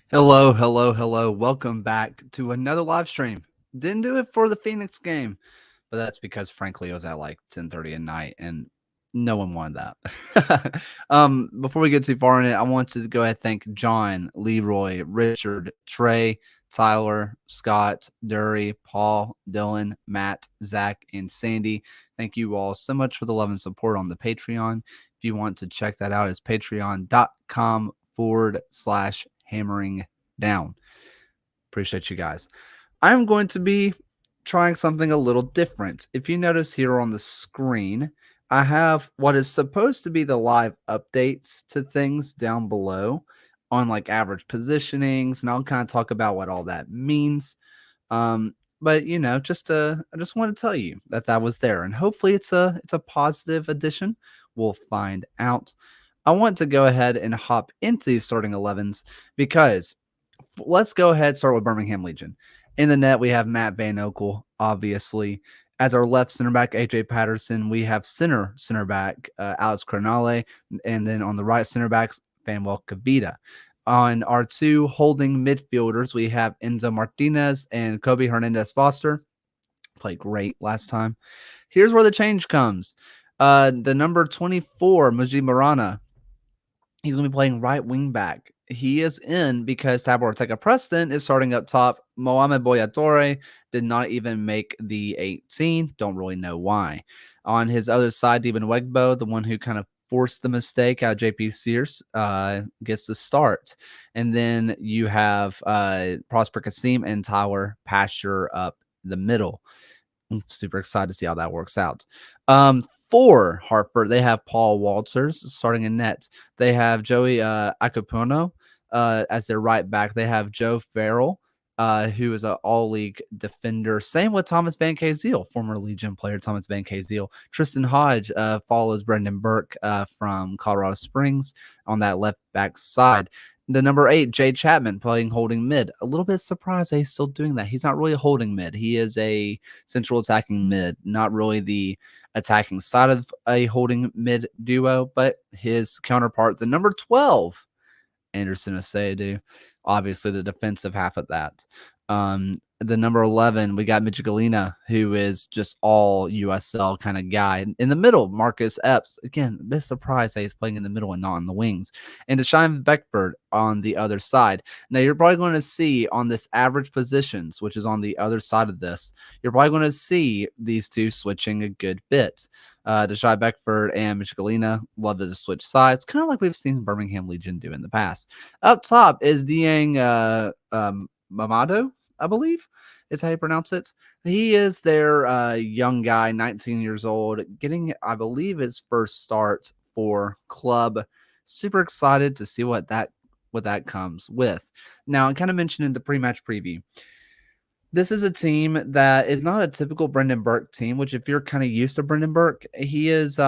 Hello, hello, hello. Welcome back to another live stream. Didn't do it for the Phoenix game, but that's because frankly it was at like 10:30 at night and no one wanted that. Before we get too far in it, I want to go ahead and thank John, Leroy, Richard, Trey, Tyler, Scott, Dury, Paul, Dylan, Matt, Zach, and Sandy. Thank you all so much for the love and support on the Patreon. If you want to check that out, it's patreon.com/hammering down. Appreciate you guys. I'm going to be trying something a little different. If you notice here on the screen, I have what is supposed to be the live updates to things down below on like average positionings, and I'll kind of talk about what all that means. But I just want to tell you that that was there, and hopefully it's a positive addition. We'll find out. I want to go ahead and hop into these starting 11s because let's go ahead and start with Birmingham Legion. In the net, we have Matt Van Okel, obviously. As our left center back, AJ Patterson, we have center back, Alex Cronale, and then on the right center backs, Fanuel Kavita. On our two holding midfielders, we have Enzo Martinez and Kobe Hernandez Foster. Played great last time. Here's where the change comes. The number 24, Mujib Marana, he's going to be playing right wing back. He is in because Tabor Ortega Preston is starting up top. Mohamed Boyatore did not even make the 18. Don't really know why. On his other side, Deben Wegbo, the one who kind of forced the mistake out of JP Sears, gets the start. And then you have Prosper Kasim and Tyler Pasture up the middle. I'm super excited to see how that works out. For Hartford, they have Paul Walters starting in net. They have Joey Acopono as their right back. They have Joe Farrell, who is an all-league defender. Same with Thomas Van Kaziel, former Legion player Thomas Van Kaziel. Tristan Hodge follows Brendan Burke from Colorado Springs on that left back side. The number 8, Jay Chapman, playing holding mid. A little bit surprised that he's still doing that. He's not really a holding mid. He is a central attacking mid, not really the attacking side of a holding mid duo, but his counterpart, the number 12, Anderson Asayadu, obviously the defensive half of that. The number 11, we got Mitch Galina, who is just all USL kind of guy. In the middle, Marcus Epps. Again, a bit surprised that he's playing in the middle and not on the wings. And Deshaun Beckford on the other side. Now, you're probably going to see on this average positions, which is on the other side of this, you're probably going to see these two switching a good bit. Deshaun Beckford and Mitch Galina love to switch sides, kind of like we've seen Birmingham Legion do in the past. Up top is Dieng Mamado, I believe is how you pronounce it. He is their young guy, 19 years old, getting, I believe, his first start for club. Super excited to see what that comes with. Now, I kind of mentioned in the pre-match preview, this is a team that is not a typical Brendan Burke team, which if you're kind of used to Brendan Burke, he is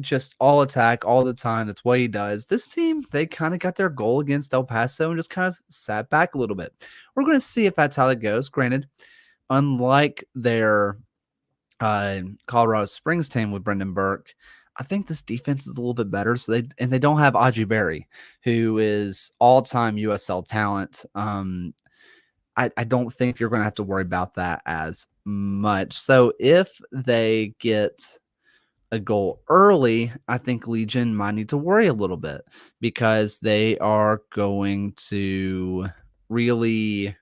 just all attack all the time. That's what he does. This team, they kind of got their goal against El Paso and just kind of sat back a little bit. We're going to see if that's how it goes. Granted, unlike their Colorado Springs team with Brendan Burke, I think this defense is a little bit better. So they don't have Audrey Berry, who is all-time USL talent. I don't think you're going to have to worry about that as much. So if they get a goal early, I think Legion might need to worry a little bit because they are going to what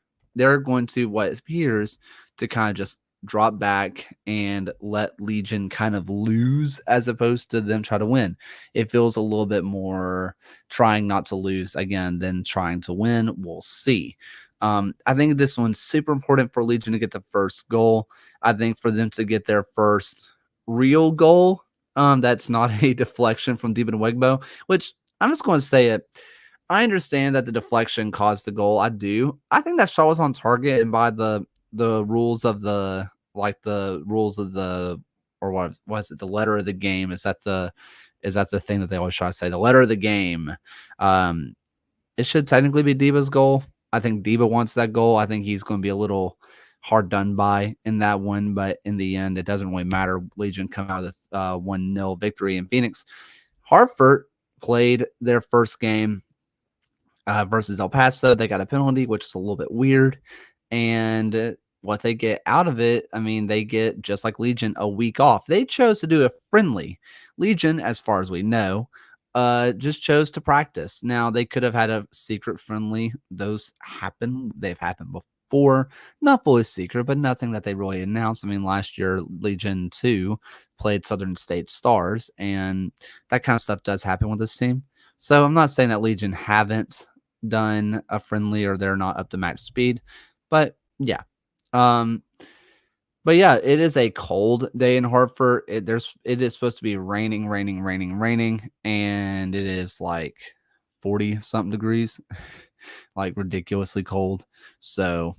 appears to kind of just drop back and let Legion kind of lose as opposed to them try to win. It feels a little bit more trying not to lose again than trying to win. We'll see. I think this one's super important for Legion to get the first goal. I think for them to get their first real goal, that's not a deflection from Deben Wegbo, which I'm just going to say it. I understand that the deflection caused the goal. I do. I think that shot was on target, and by the rules of the or what was it? The letter of the game. Is that the thing that they always try to say? The letter of the game. It should technically be Deba's goal. I think Deba wants that goal. I think he's going to be a little hard done by in that one, but in the end, it doesn't really matter. Legion come out with 1-0 victory in Phoenix. Hartford played their first game Versus El Paso, they got a penalty, which is a little bit weird. And what they get out of it, I mean, they get, just like Legion, a week off. They chose to do a friendly. Legion, as far as we know, just chose to practice. Now, they could have had a secret friendly. Those happen. They've happened before. Not fully secret, but nothing that they really announced. I mean, last year, Legion 2 played Southern State Stars, and that kind of stuff does happen with this team. So I'm not saying that Legion haven't done a friendly or they're not up to max speed, but yeah. Um, but yeah, it is a cold day in Hartford. It is supposed to be raining, raining, raining, raining, and it is like 40 something degrees, like ridiculously cold. So,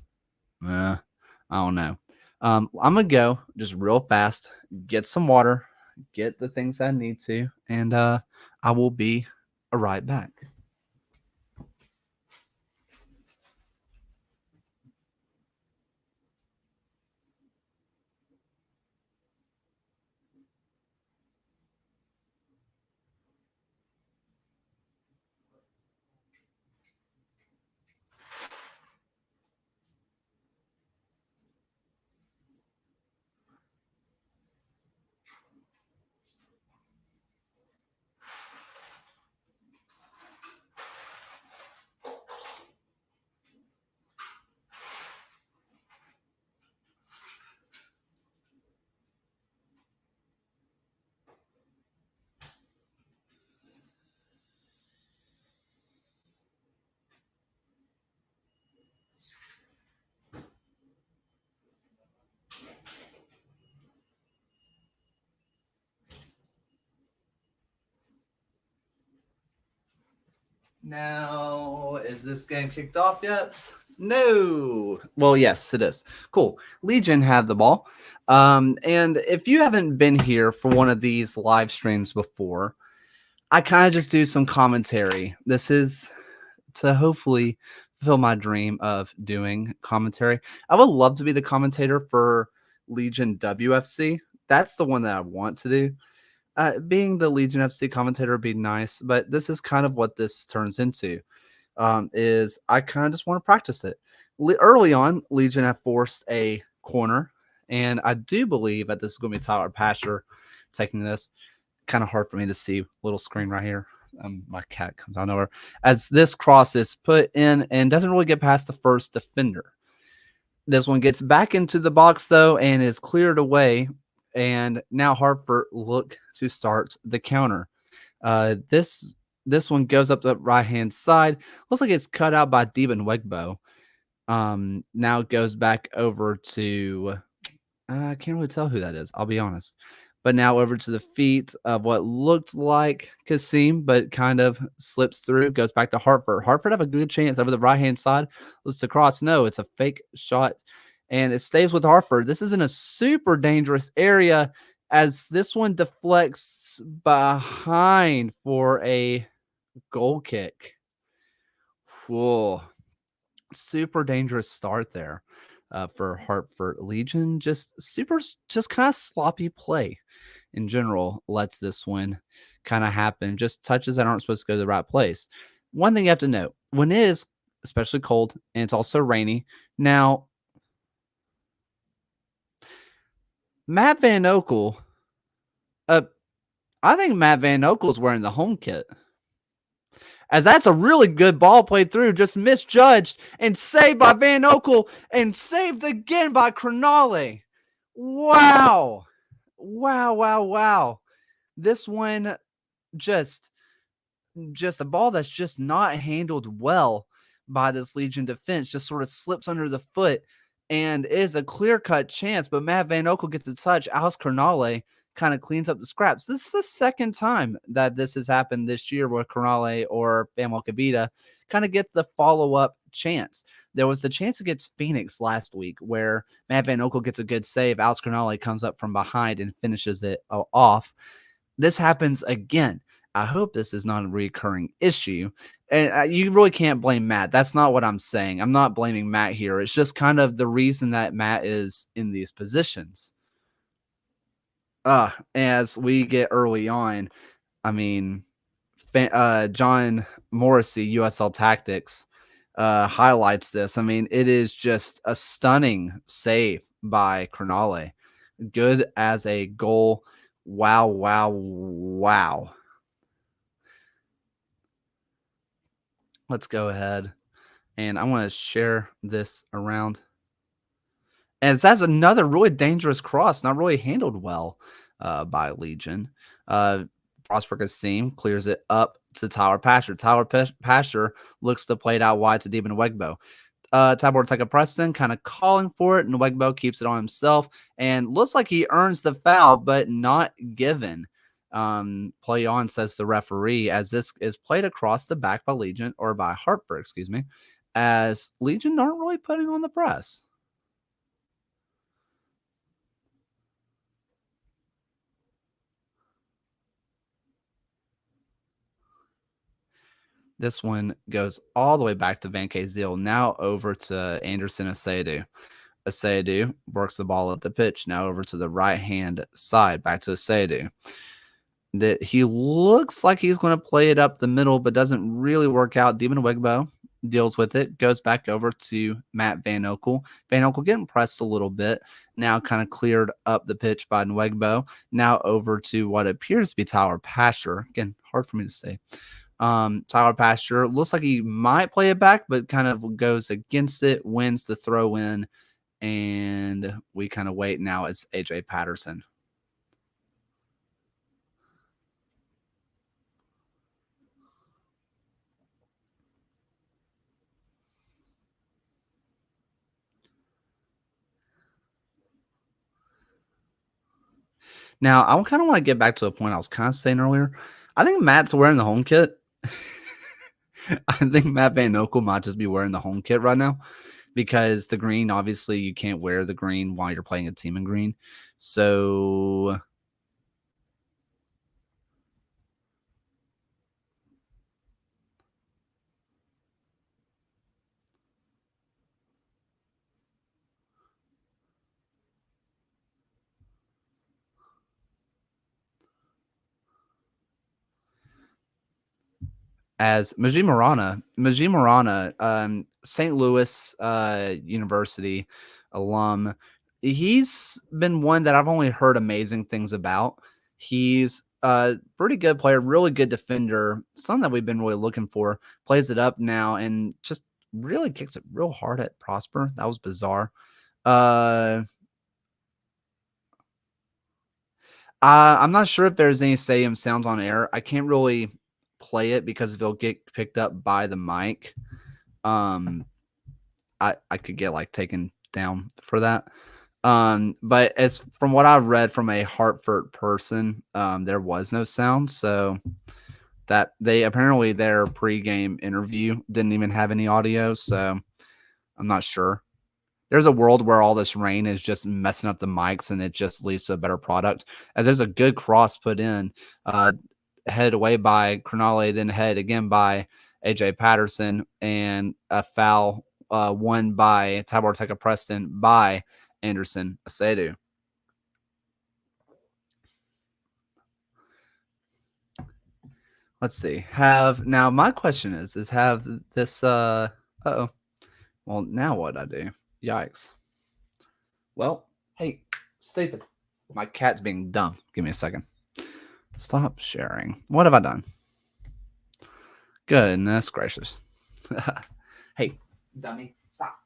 I don't know. I'm gonna go just real fast, get some water, get the things I need to, and I will be right back. Now, is this game kicked off yet? No. Well, yes, it is. Cool. Legion have the ball. And if you haven't been here for one of these live streams before, I kind of just do some commentary. This is to hopefully fulfill my dream of doing commentary. I would love to be the commentator for Legion WFC. That's the one that I want to do. Being the Legion FC commentator would be nice, but this is kind of what this turns into. Is I kind of just want to practice it. Early on, Legion have forced a corner, and I do believe that this is going to be Tyler Pasher taking this. Kind of hard for me to see. Little screen right here. My cat comes out nowhere. As this cross is put in and doesn't really get past the first defender. This one gets back into the box, though, and is cleared away. And now Hartford look to start the counter. This one goes up the right-hand side. Looks like it's cut out by Deben Wegbo. Now it goes back over to I can't really tell who that is, I'll be honest. But now over to the feet of what looked like Kasim, but kind of slips through, goes back to Hartford. Hartford have a good chance over the right-hand side. Looks to cross. No, it's a fake shot. And it stays with Hartford. This is in a super dangerous area as this one deflects behind for a goal kick. Whoa. Super dangerous start there for Hartford. Legion. Just kind of sloppy play in general lets this one kind of happen. Just touches that aren't supposed to go to the right place. One thing you have to note, when it is especially cold and it's also rainy. Now, Matt Van Okel, I think Matt Van Okel's wearing the home kit. As that's a really good ball played through, just misjudged and saved by Van Okel and saved again by Cronale. Wow. Wow. This one just a ball that's just not handled well by this Legion defense, just sort of slips under the foot and is a clear-cut chance, but Matt Van Okel gets a touch. Alice Cronale kind of cleans up the scraps. This is the second time that this has happened this year where Cronale or Bam Kavita kind of get the follow-up chance. There was the chance against Phoenix last week where Matt Van Okel gets a good save. Alice Cronale comes up from behind and finishes it off. This happens again. I hope this is not a recurring issue. And you really can't blame Matt. That's not what I'm saying. I'm not blaming Matt here. It's just kind of the reason that Matt is in these positions. As we get early on, I mean, John Morrissey, USL Tactics, highlights this. I mean, it is just a stunning save by Crognale. Good as a goal. Wow, wow, wow. Let's go ahead and I want to share this around. And that's another really dangerous cross, not really handled well by Legion. Prosper Kassim clears it up to Tyler Pasher. Tyler Pasher looks to play it out wide to Demon Wegbo. Tabor Teka Preston kind of calling for it, and Wegbo keeps it on himself and looks like he earns the foul, but not given. Play on, says the referee, as this is played across the back by Legion, or by Hartford, excuse me, as Legion aren't really putting on the press. This one goes all the way back to Van Kazel, now over to Anderson Asadu. Asadu works the ball up the pitch, now over to the right-hand side, back to Asadu. That he looks like he's going to play it up the middle, but doesn't really work out. Demon Wegbo deals with it, goes back over to Matt Van Oekel. Van Oekel getting pressed a little bit, now kind of cleared up the pitch by Nwegbo. Now over to what appears to be Tyler Pasher. Again, hard for me to say. Tyler Pasher looks like he might play it back, but kind of goes against it, wins the throw in, and we kind of wait. Now it's AJ Patterson. Now, I kind of want to get back to a point I was kind of saying earlier. I think Matt's wearing the home kit. I think Matt Van Oekel might just be wearing the home kit right now because the green, obviously, you can't wear the green while you're playing a team in green. So as Majid Marana, St. Louis University alum. He's been one that I've only heard amazing things about. He's a pretty good player, really good defender, something that we've been really looking for. Plays it up now and just really kicks it real hard at Prosper. That was bizarre. I'm not sure if there's any stadium sounds on air. I can't really play it because it'll get picked up by the mic. I could get like taken down for that. But as from what I've read from a Hartford person, there was no sound. So that they apparently their pregame interview didn't even have any audio. So I'm not sure. There's a world where all this rain is just messing up the mics and it just leads to a better product. As there's a good cross put in, headed away by Crognale, then headed again by AJ Patterson, and a foul won by Tabor Teka Preston by Anderson Asadu. Let's see. Now my question is have this well, now what I do? Yikes. Well, hey, stupid. My cat's being dumb. Give me a second. Stop sharing. What have I done? Goodness gracious. Hey, dummy, stop.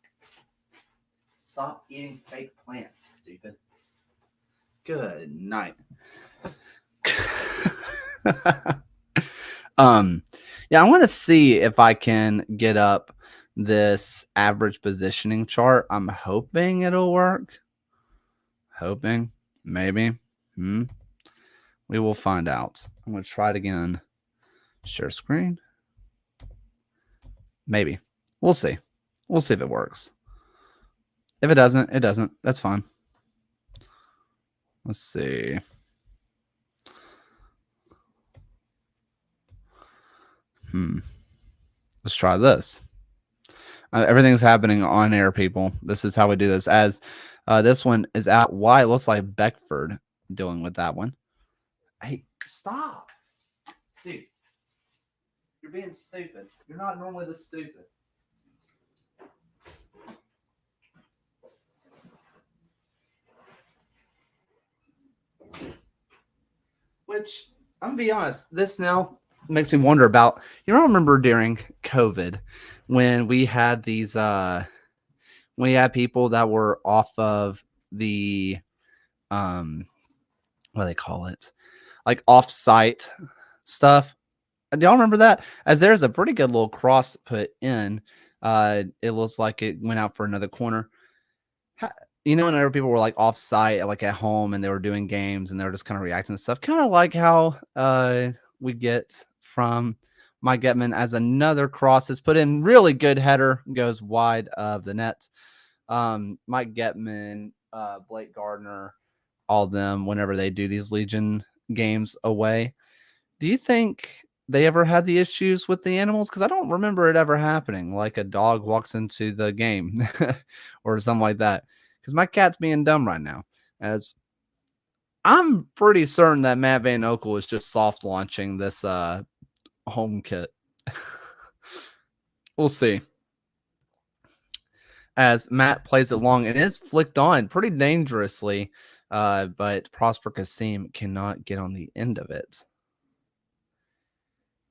Stop eating fake plants, stupid. Good night. Yeah, I want to see if I can get up this average positioning chart. I'm hoping it'll work. Hoping, maybe. We will find out. I'm going to try it again. Share screen. Maybe. We'll see. We'll see if it works. If it doesn't, it doesn't. That's fine. Let's see. Let's try this. Everything's happening on air, people. This is how we do this. As this one is out wide, it looks like Beckford dealing with that one. Hey, stop. Dude. You're being stupid. You're not normally this stupid. Which I'm gonna be honest, this now makes me wonder about. You know, I remember during COVID when we had these we had people that were off of the what do they call it? Like off-site stuff. Do y'all remember that? As there's a pretty good little cross put in. It looks like it went out for another corner. You know, whenever people were like off site, like at home, and they were doing games and they were just kind of reacting to stuff, kind of like how we get from Mike Getman as another cross is put in. Really good header, goes wide of the net. Mike Getman, Blake Gardner, all of them, whenever they do these Legion games away. Do you think they ever had the issues with the animals? Because I don't remember it ever happening, like a dog walks into the game or something like that. Because my cat's being dumb right now. As I'm pretty certain that Matt Van Okel is just soft launching this home kit. We'll see. As Matt plays it long, and it's flicked on pretty dangerously, but Prosper Kasim cannot get on the end of it.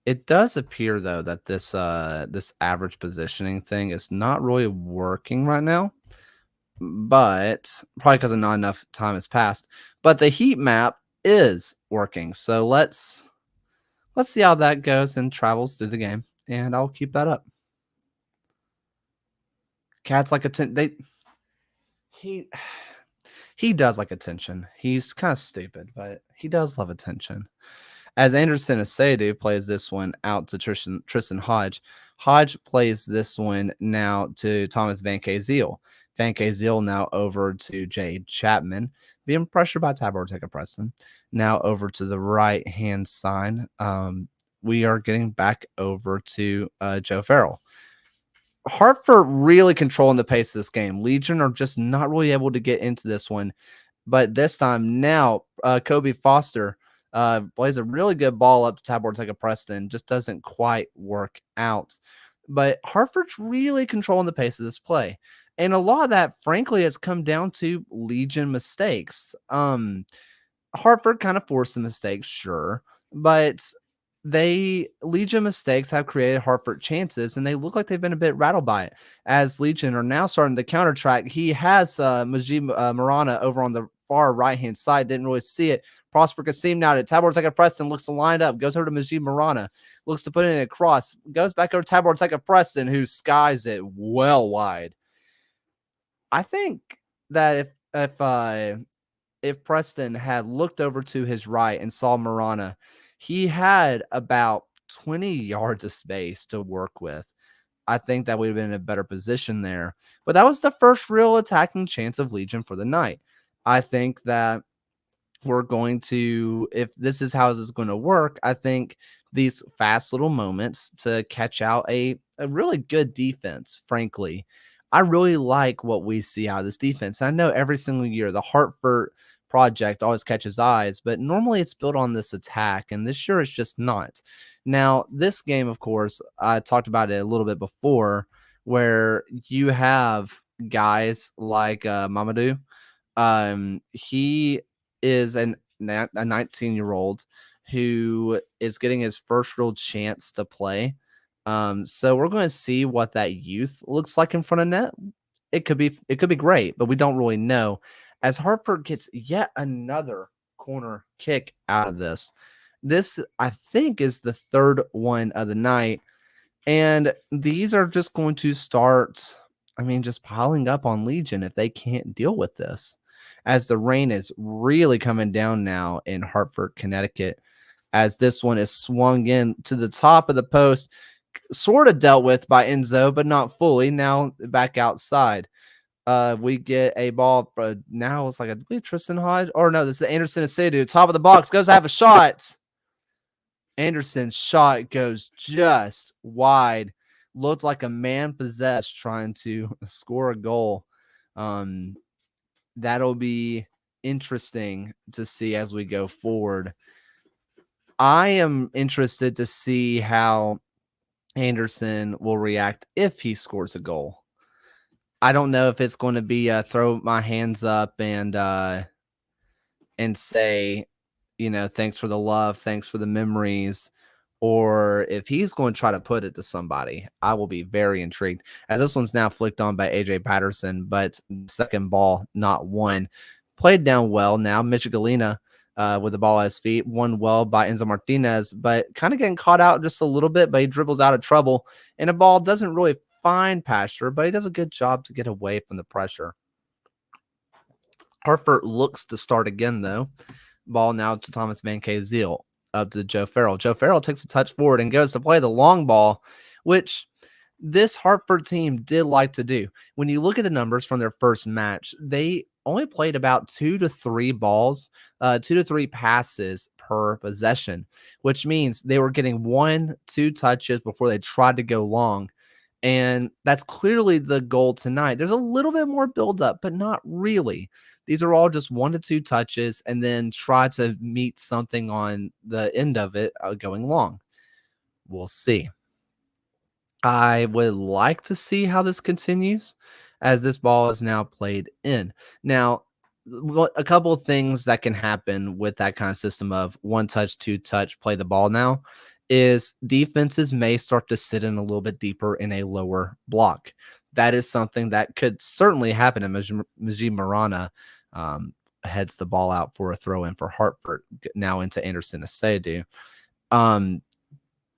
It does appear though that this average positioning thing is not really working right now, but probably because not enough time has passed. But the heat map is working, so let's see how that goes and travels through the game, and I'll keep that up. Cats like he he does like attention. He's kind of stupid, but he does love attention. As Anderson Asadu plays this one out to Tristan Hodge. Hodge plays this one now to Thomas Van Kaziel. Van Kaziel now over to Jade Chapman, being pressured by Tabor Ortega Preston. Now over to the right-hand side. We are getting back over to Joe Farrell. Hartford really controlling the pace of this game. Legion are just not really able to get into this one. But this time now, Kobe Foster plays a really good ball up to Tabor Ortega Preston. Just doesn't quite work out. But Hartford's really controlling the pace of this play. And a lot of that, frankly, has come down to Legion mistakes. Hartford kind of forced the mistakes, sure. But Legion mistakes have created Hartford chances, and they look like they've been a bit rattled by it. As Legion are now starting to counter track, he has Majid Marana over on the far right-hand side. Didn't really see it. Prosper Kasim now to Tabor Ortega Preston, looks to line up, goes over to Majid Marana, looks to put it in a cross, goes back over to Tabor Ortega Preston, who skies it well wide. I think that if Preston had looked over to his right and saw Marana, he had about 20 yards of space to work with. I think that would have been in a better position there. But that was the first real attacking chance of Legion for the night. I think that we're going to, if this is how this is going to work, I think these fast little moments to catch out a really good defense, frankly. I really like what we see out of this defense. I know every single year the Hartford project always catches eyes, but normally it's built on this attack, and this year it's just not. Now, this game, of course, I talked about it a little bit before, where you have guys like Mamadou. He is a 19-year-old who is getting his first real chance to play. So we're going to see what that youth looks like in front of net. It could be great, but we don't really know. As Hartford gets yet another corner kick out of this. This, I think, is the third one of the night. And these are just going to start, just piling up on Legion if they can't deal with this. As the rain is really coming down now in Hartford, Connecticut, as this one is swung in to the top of the post, sort of dealt with by Enzo, but not fully. Now back outside. We get a ball, but now it's like a Tristan Hodge, or no, this is Anderson Asadu, top of the box, goes to have a shot. Anderson's shot goes just wide. Looked like a man possessed trying to score a goal. That'll be interesting to see as we go forward. I am interested to see how Anderson will react if he scores a goal. I don't know if it's going to be throw my hands up and say, thanks for the love, thanks for the memories, or if he's going to try to put it to somebody. I will be very intrigued, as this one's now flicked on by AJ Patterson, but second ball, not one. Played down well now. Michigalina with the ball at his feet, won well by Enzo Martinez, but kind of getting caught out just a little bit, but he dribbles out of trouble, and the ball doesn't really find Pastor, but he does a good job to get away from the pressure. Hartford looks to start again, though. Ball now to Thomas Van Kazeel, up to Joe Farrell. Joe Farrell takes a touch forward and goes to play the long ball, which this Hartford team did like to do. When you look at the numbers from their first match, they only played about 2 to 3 balls, 2 to 3 passes per possession, which means they were getting 1-2 touches before they tried to go long. And that's clearly the goal tonight. There's a little bit more buildup, but not really. These are all just 1 to 2 touches and then try to meet something on the end of it going long. We'll see. I would like to see how this continues as this ball is now played in. Now, a couple of things that can happen with that kind of system of 1 touch, 2 touch, play the ball now is defenses may start to sit in a little bit deeper in a lower block. That is something that could certainly happen. And Majid Marana heads the ball out for a throw in for Hartford, now into Anderson Asadu.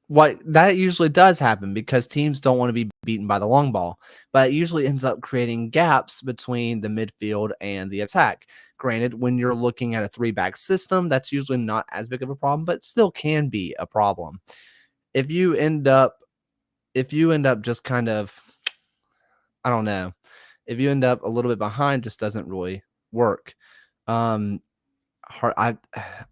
What that usually does happen because teams don't want to be beaten by the long ball, but it usually ends up creating gaps between the midfield and the attack. Granted, when you're looking at a 3-back system, that's usually not as big of a problem, but still can be a problem. If you end up just kind of, I don't know, if you end up a little bit behind, just doesn't really work. I'm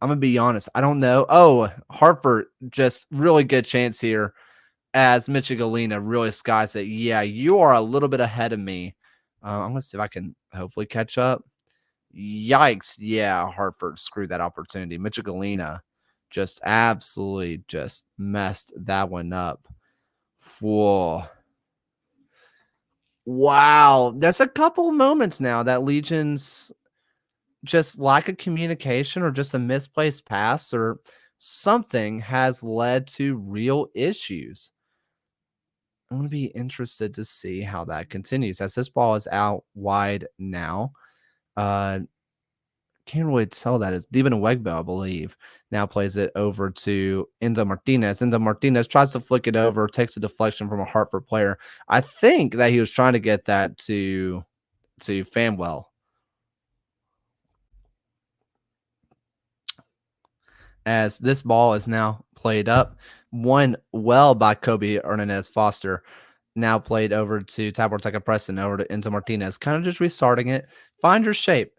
gonna be honest. I don't know. Oh, Hartford, just really good chance here as Michigalina really skies it. Yeah, you are a little bit ahead of me. I'm gonna see if I can hopefully catch up. Yikes! Yeah, Hartford screwed that opportunity. Michigalina just absolutely just messed that one up. Whoa. Wow, there's a couple moments now that Legion's just lack of communication or just a misplaced pass or something has led to real issues. I'm going to be interested to see how that continues as this ball is out wide now. Can't really tell that. It's Deben Wegbo, I believe, now plays it over to Enzo Martinez. Enzo Martinez tries to flick it over, takes a deflection from a Hartford player. I think that he was trying to get that to Famwell. As this ball is now played up, won well by Kobe Hernandez Foster, now played over to Tabor Teka Preston, over to Enzo Martinez, kind of just restarting it. Find your shape.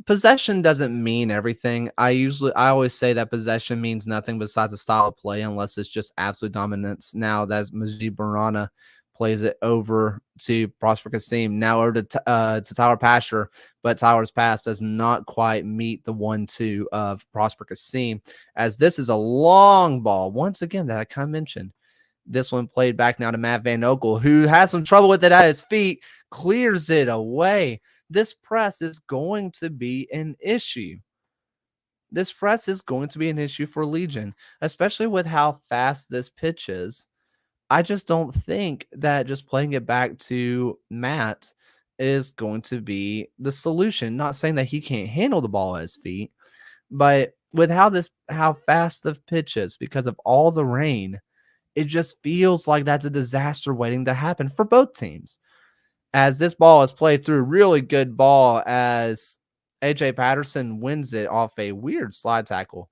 Possession doesn't mean everything. I always say that possession means nothing besides a style of play unless it's just absolute dominance. Now that's Majid Barana plays it over to Prosper Kasim, now over to Tyler Pasher, but Tyler's pass does not quite meet the 1-2 of Prosper Kasim, as this is a long ball, once again, that I kind of mentioned. This one played back now to Matt Van Okel, who has some trouble with it at his feet, clears it away. This press is going to be an issue. This press is going to be an issue for Legion, especially with how fast this pitch is. I just don't think that just playing it back to Matt is going to be the solution. Not saying that he can't handle the ball at his feet, but with how fast the pitch is because of all the rain, it just feels like that's a disaster waiting to happen for both teams. As this ball is played through, really good ball as AJ Patterson wins it off a weird slide tackle.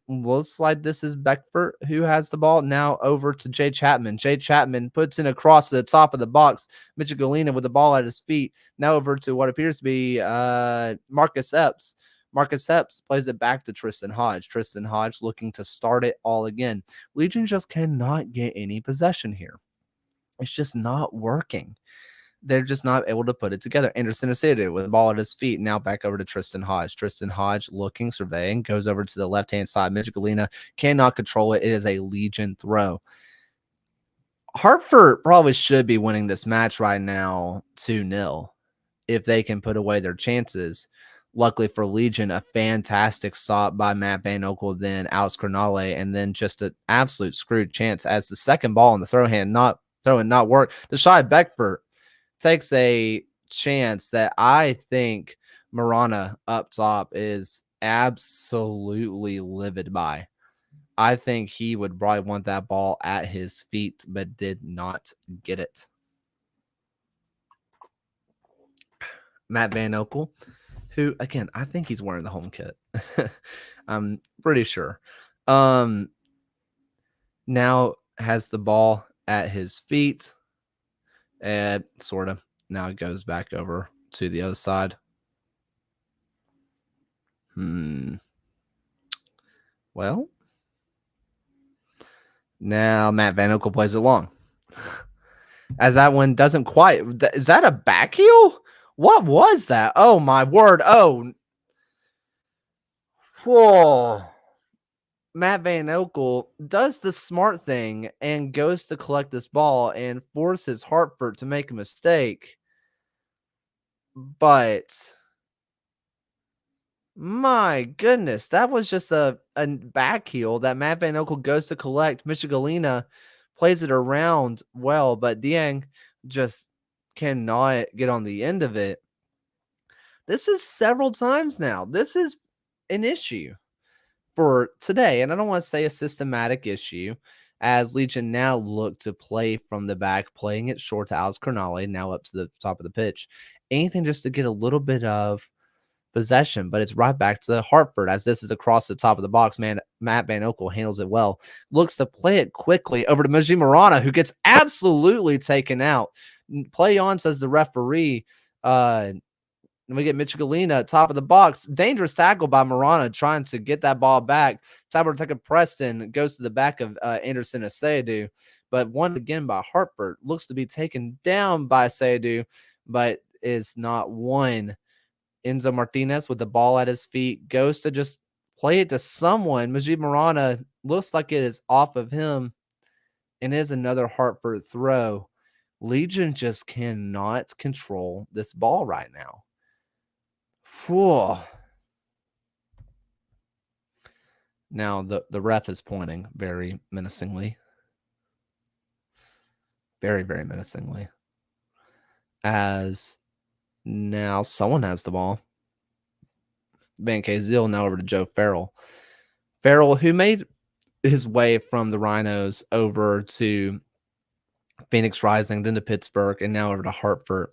Looks like this is Beckford who has the ball now over to Jay Chapman. Jay Chapman puts in across the top of the box. Michigalina with the ball at his feet. Now over to what appears to be Marcus Epps. Marcus Epps plays it back to Tristan Hodge. Tristan Hodge looking to start it all again. Legion just cannot get any possession here. It's just not working. They're just not able to put it together. Anderson Asadu with the ball at his feet. Now back over to Tristan Hodge. Tristan Hodge looking, surveying, goes over to the left-hand side. Michigalina cannot control it. It is a Legion throw. Hartford probably should be winning this match right now 2-0 if they can put away their chances. Luckily for Legion, a fantastic stop by Matt Van Oekel, then Alex Crognale, and then just an absolute screwed chance as the second ball in the not work. Deshaun Beckford takes a chance that I think Marana up top is absolutely livid by. I think he would probably want that ball at his feet, but did not get it. Matt Van Oekel, who again, I think he's wearing the home kit. I'm pretty sure. Um, now has the ball at his feet, and sort of now it goes back over to the other side. Well, now Matt Van Oekel plays it long. As that one doesn't quite. Is that a back heel? What was that? Oh, my word. Oh. Whoa. Matt Van Oekel does the smart thing and goes to collect this ball and forces Hartford to make a mistake. But my goodness, that was just a back heel that Matt Van Oekel goes to collect. Michigalina plays it around well, but Dieng just cannot get on the end of it. This is several times now. This is an issue for today, and I don't want to say a systematic issue, as Legion now look to play from the back, playing it short to Alex Crognale, now up to the top of the pitch. Anything just to get a little bit of possession, but it's right back to Hartford as this is across the top of the box. Man, Matt Van Oekel handles it well, looks to play it quickly over to Majid Marana, who gets absolutely taken out. Play on, says the referee. And we get Michigalina top of the box. Dangerous tackle by Marana trying to get that ball back. Tabarteka Preston goes to the back of Anderson Asayadu, but one again by Hartford. Looks to be taken down by Asayadu, but is not one. Enzo Martinez with the ball at his feet goes to just play it to someone. Majid Marana looks like it is off of him, and it is another Hartford throw. Legion just cannot control this ball right now. Whew. Now the ref is pointing very menacingly. Very, very menacingly. As now someone has the ball. Van Kazil now over to Joe Farrell. Farrell, who made his way from the Rhinos over to Phoenix Rising, then to Pittsburgh, and now over to Hartford.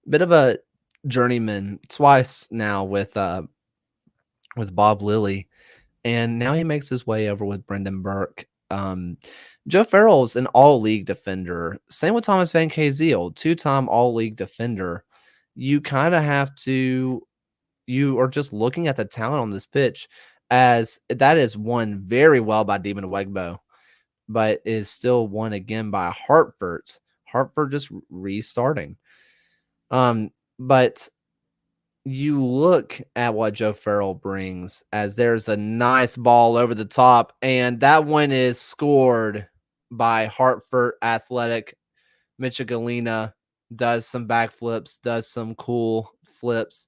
Bit of a journeyman twice now with Bob Lilly, and now he makes his way over with Brendan Burke. Joe Farrell's an all-league defender. Same with Thomas Van Kazil, two-time all-league defender. You kind of have to – you are just looking at the talent on this pitch as that is won very well by Demon Wegbo, but is still won again by Hartford. Hartford just restarting. But you look at what Joe Farrell brings as there's a nice ball over the top, and that one is scored by Hartford Athletic. Michigalina does some backflips, does some cool flips,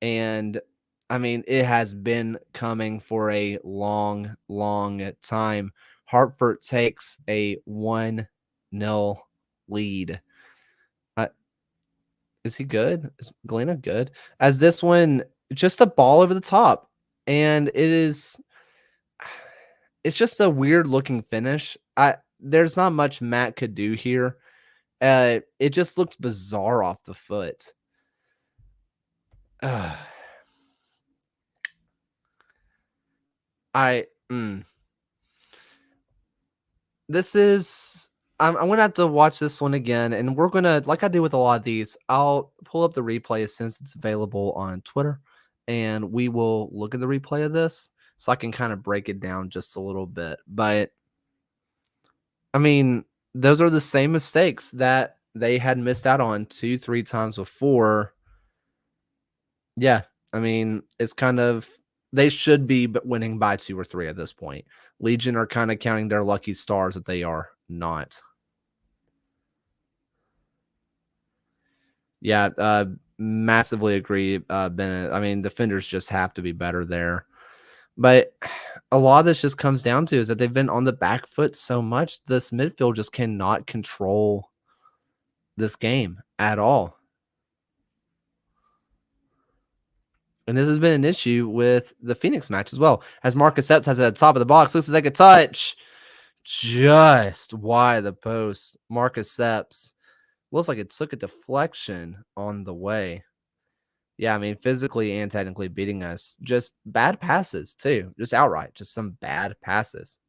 and I mean, it has been coming for a long, long time. Hartford takes a 1-0 lead. Is he good? Is Galena good? As this one, just a ball over the top. And it's just a weird looking finish. There's not much Matt could do here. It just looks bizarre off the foot. This is I'm gonna have to watch this one again, and we're gonna, like I do with a lot of these, I'll pull up the replay since it's available on Twitter, and we will look at the replay of this so I can kind of break it down just a little bit. But I mean, those are the same mistakes that they had missed out on 2-3 times before. Yeah, I mean, it's kind of they should be winning by 2 or 3 at this point. Legion are kind of counting their lucky stars that they are not. Yeah, massively agree, Bennett. I mean, defenders just have to be better there. But a lot of this just comes down to is that they've been on the back foot so much. This midfield just cannot control this game at all. And this has been an issue with the Phoenix match as well. As Marcus Epps has it at the top of the box, looks like a touch just wide the post. Marcus Epps looks like it took a deflection on the way. Yeah, I mean, physically and technically beating us. Just bad passes, too. Just outright. Just some bad passes.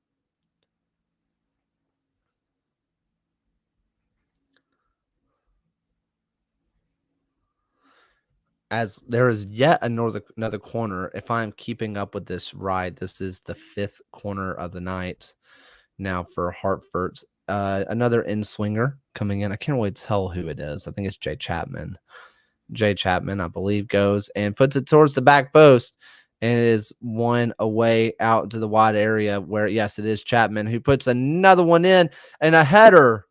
As there is yet another corner. If I'm keeping up with this right, this is the 5th corner of the night now for Hartford. Another in swinger coming in. I can't really tell who it is. I think it's Jay Chapman. Jay Chapman, I believe, goes and puts it towards the back post and is one away out to the wide area where, yes, it is Chapman who puts another one in and a header.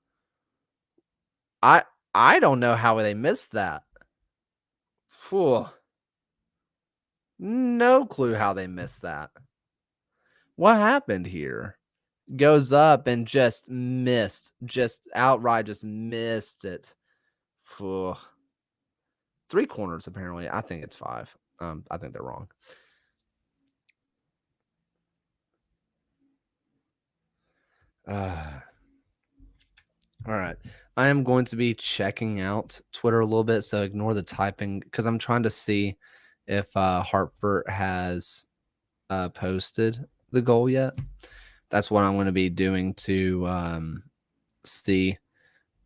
I I don't know how they missed that. Whew. No clue how they missed that. What happened here? Goes up and just missed. Just outright just missed it. Phew. 3 corners, apparently. I think it's 5. I think they're wrong. All right. I am going to be checking out Twitter a little bit, so ignore the typing because I'm trying to see if Hartford has posted the goal yet. That's what I'm going to be doing to see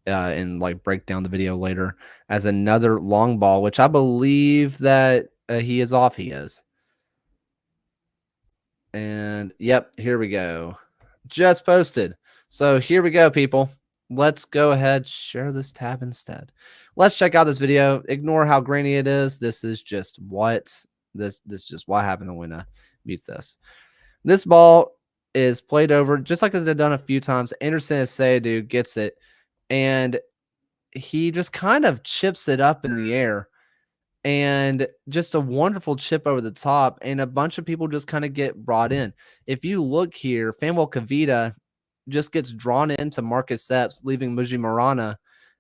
and like break down the video later as another long ball, which I believe that he is off. He is. And yep, here we go. Just posted. So here we go, people. Let's go ahead, share this tab instead. Let's check out this video. Ignore how grainy it is. This is just what this is just what happened when I mute this. This ball is played over just like they've done a few times. Anderson Asayadu gets it, and he just kind of chips it up in the air. And just a wonderful chip over the top, and a bunch of people just kind of get brought in. If you look here, Famuel Kavita just gets drawn into Marcus Epps, leaving Muji Marana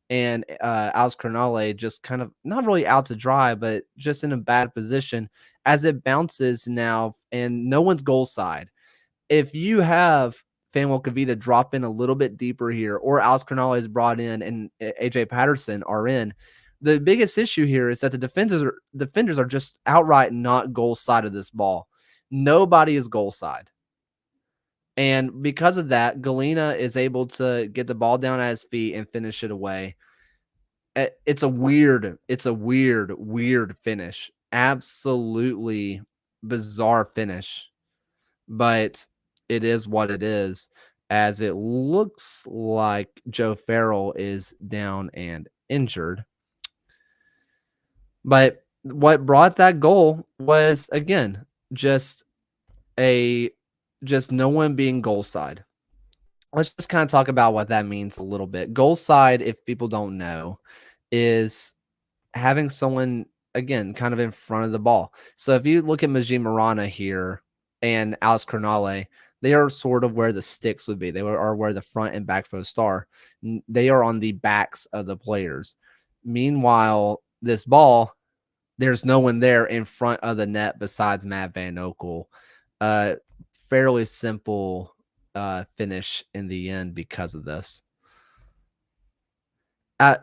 and Alex Cronale just kind of not really out to dry, but just in a bad position as it bounces now, and no one's goal side. If you have Famuel Kavita drop in a little bit deeper here, or Alex Cronale is brought in and AJ Patterson are in, the biggest issue here is that the defenders are just outright not goal side of this ball. Nobody is goal side. And because of that, Galena is able to get the ball down at his feet and finish it away. It's a weird finish. Absolutely bizarre finish. But it is what it is, as it looks like Joe Farrell is down and injured. But what brought that goal was, again, just no one being goal side. Let's just kind of talk about what that means a little bit. Goal side, if people don't know, is having someone, again, kind of in front of the ball. So if you look at Majid Marana here and Alex Cronale, they are sort of where the sticks would be. They are where the front and back posts are. They are on the backs of the players. Meanwhile, this ball, there's no one there in front of the net besides Matt Van Okel. Fairly simple finish in the end because of this. I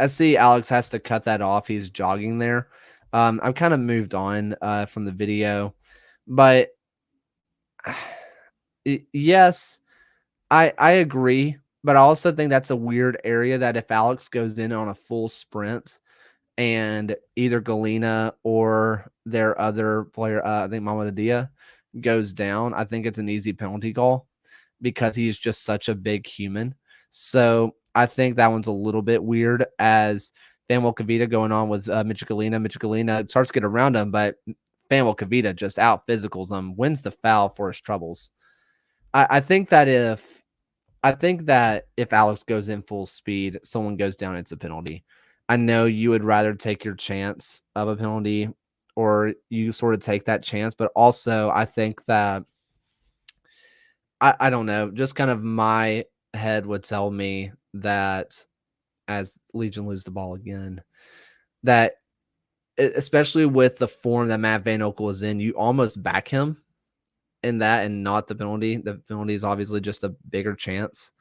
see Alex has to cut that off. He's jogging there. I've kind of moved on from the video, but yes, I agree. But I also think that's a weird area that if Alex goes in on a full sprint and either Galena or their other player, I think Mamadadia, goes down, I think it's an easy penalty call because he's just such a big human. So I think that one's a little bit weird as Famuel Kavita going on with Mitch Galena. Mitch Galena starts to get around him, but Famuel Kavita just out physicals him, wins the foul for his troubles. I think that if Alex goes in full speed, someone goes down, it's a penalty. I know you would rather take your chance of a penalty or you sort of take that chance, but also I think that I don't know, just kind of my head would tell me that as Legion lose the ball again, that especially with the form that Matt Van Okel is in, you almost back him in that and not the penalty. The penalty is obviously just a bigger chance.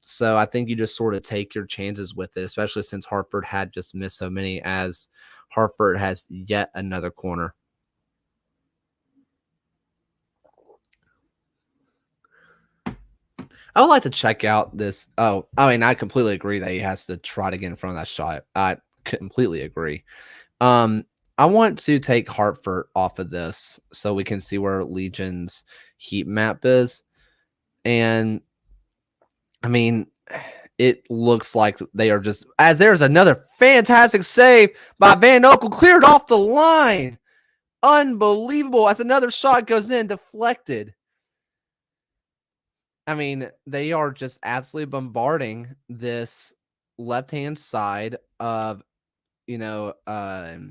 So I think you just sort of take your chances with it, especially since Hartford had just missed so many as Hartford has yet another corner. I would like to check out this. Oh, I mean, I completely agree that he has to try to get in front of that shot. I completely agree. Um, I want to take Hartford off of this so we can see where Legion's heat map is. And I mean, it looks like they are just as there's another fantastic save by Van Okel, cleared off the line. Unbelievable. As another shot goes in, deflected. I mean, they are just absolutely bombarding this left-hand side of, you know, of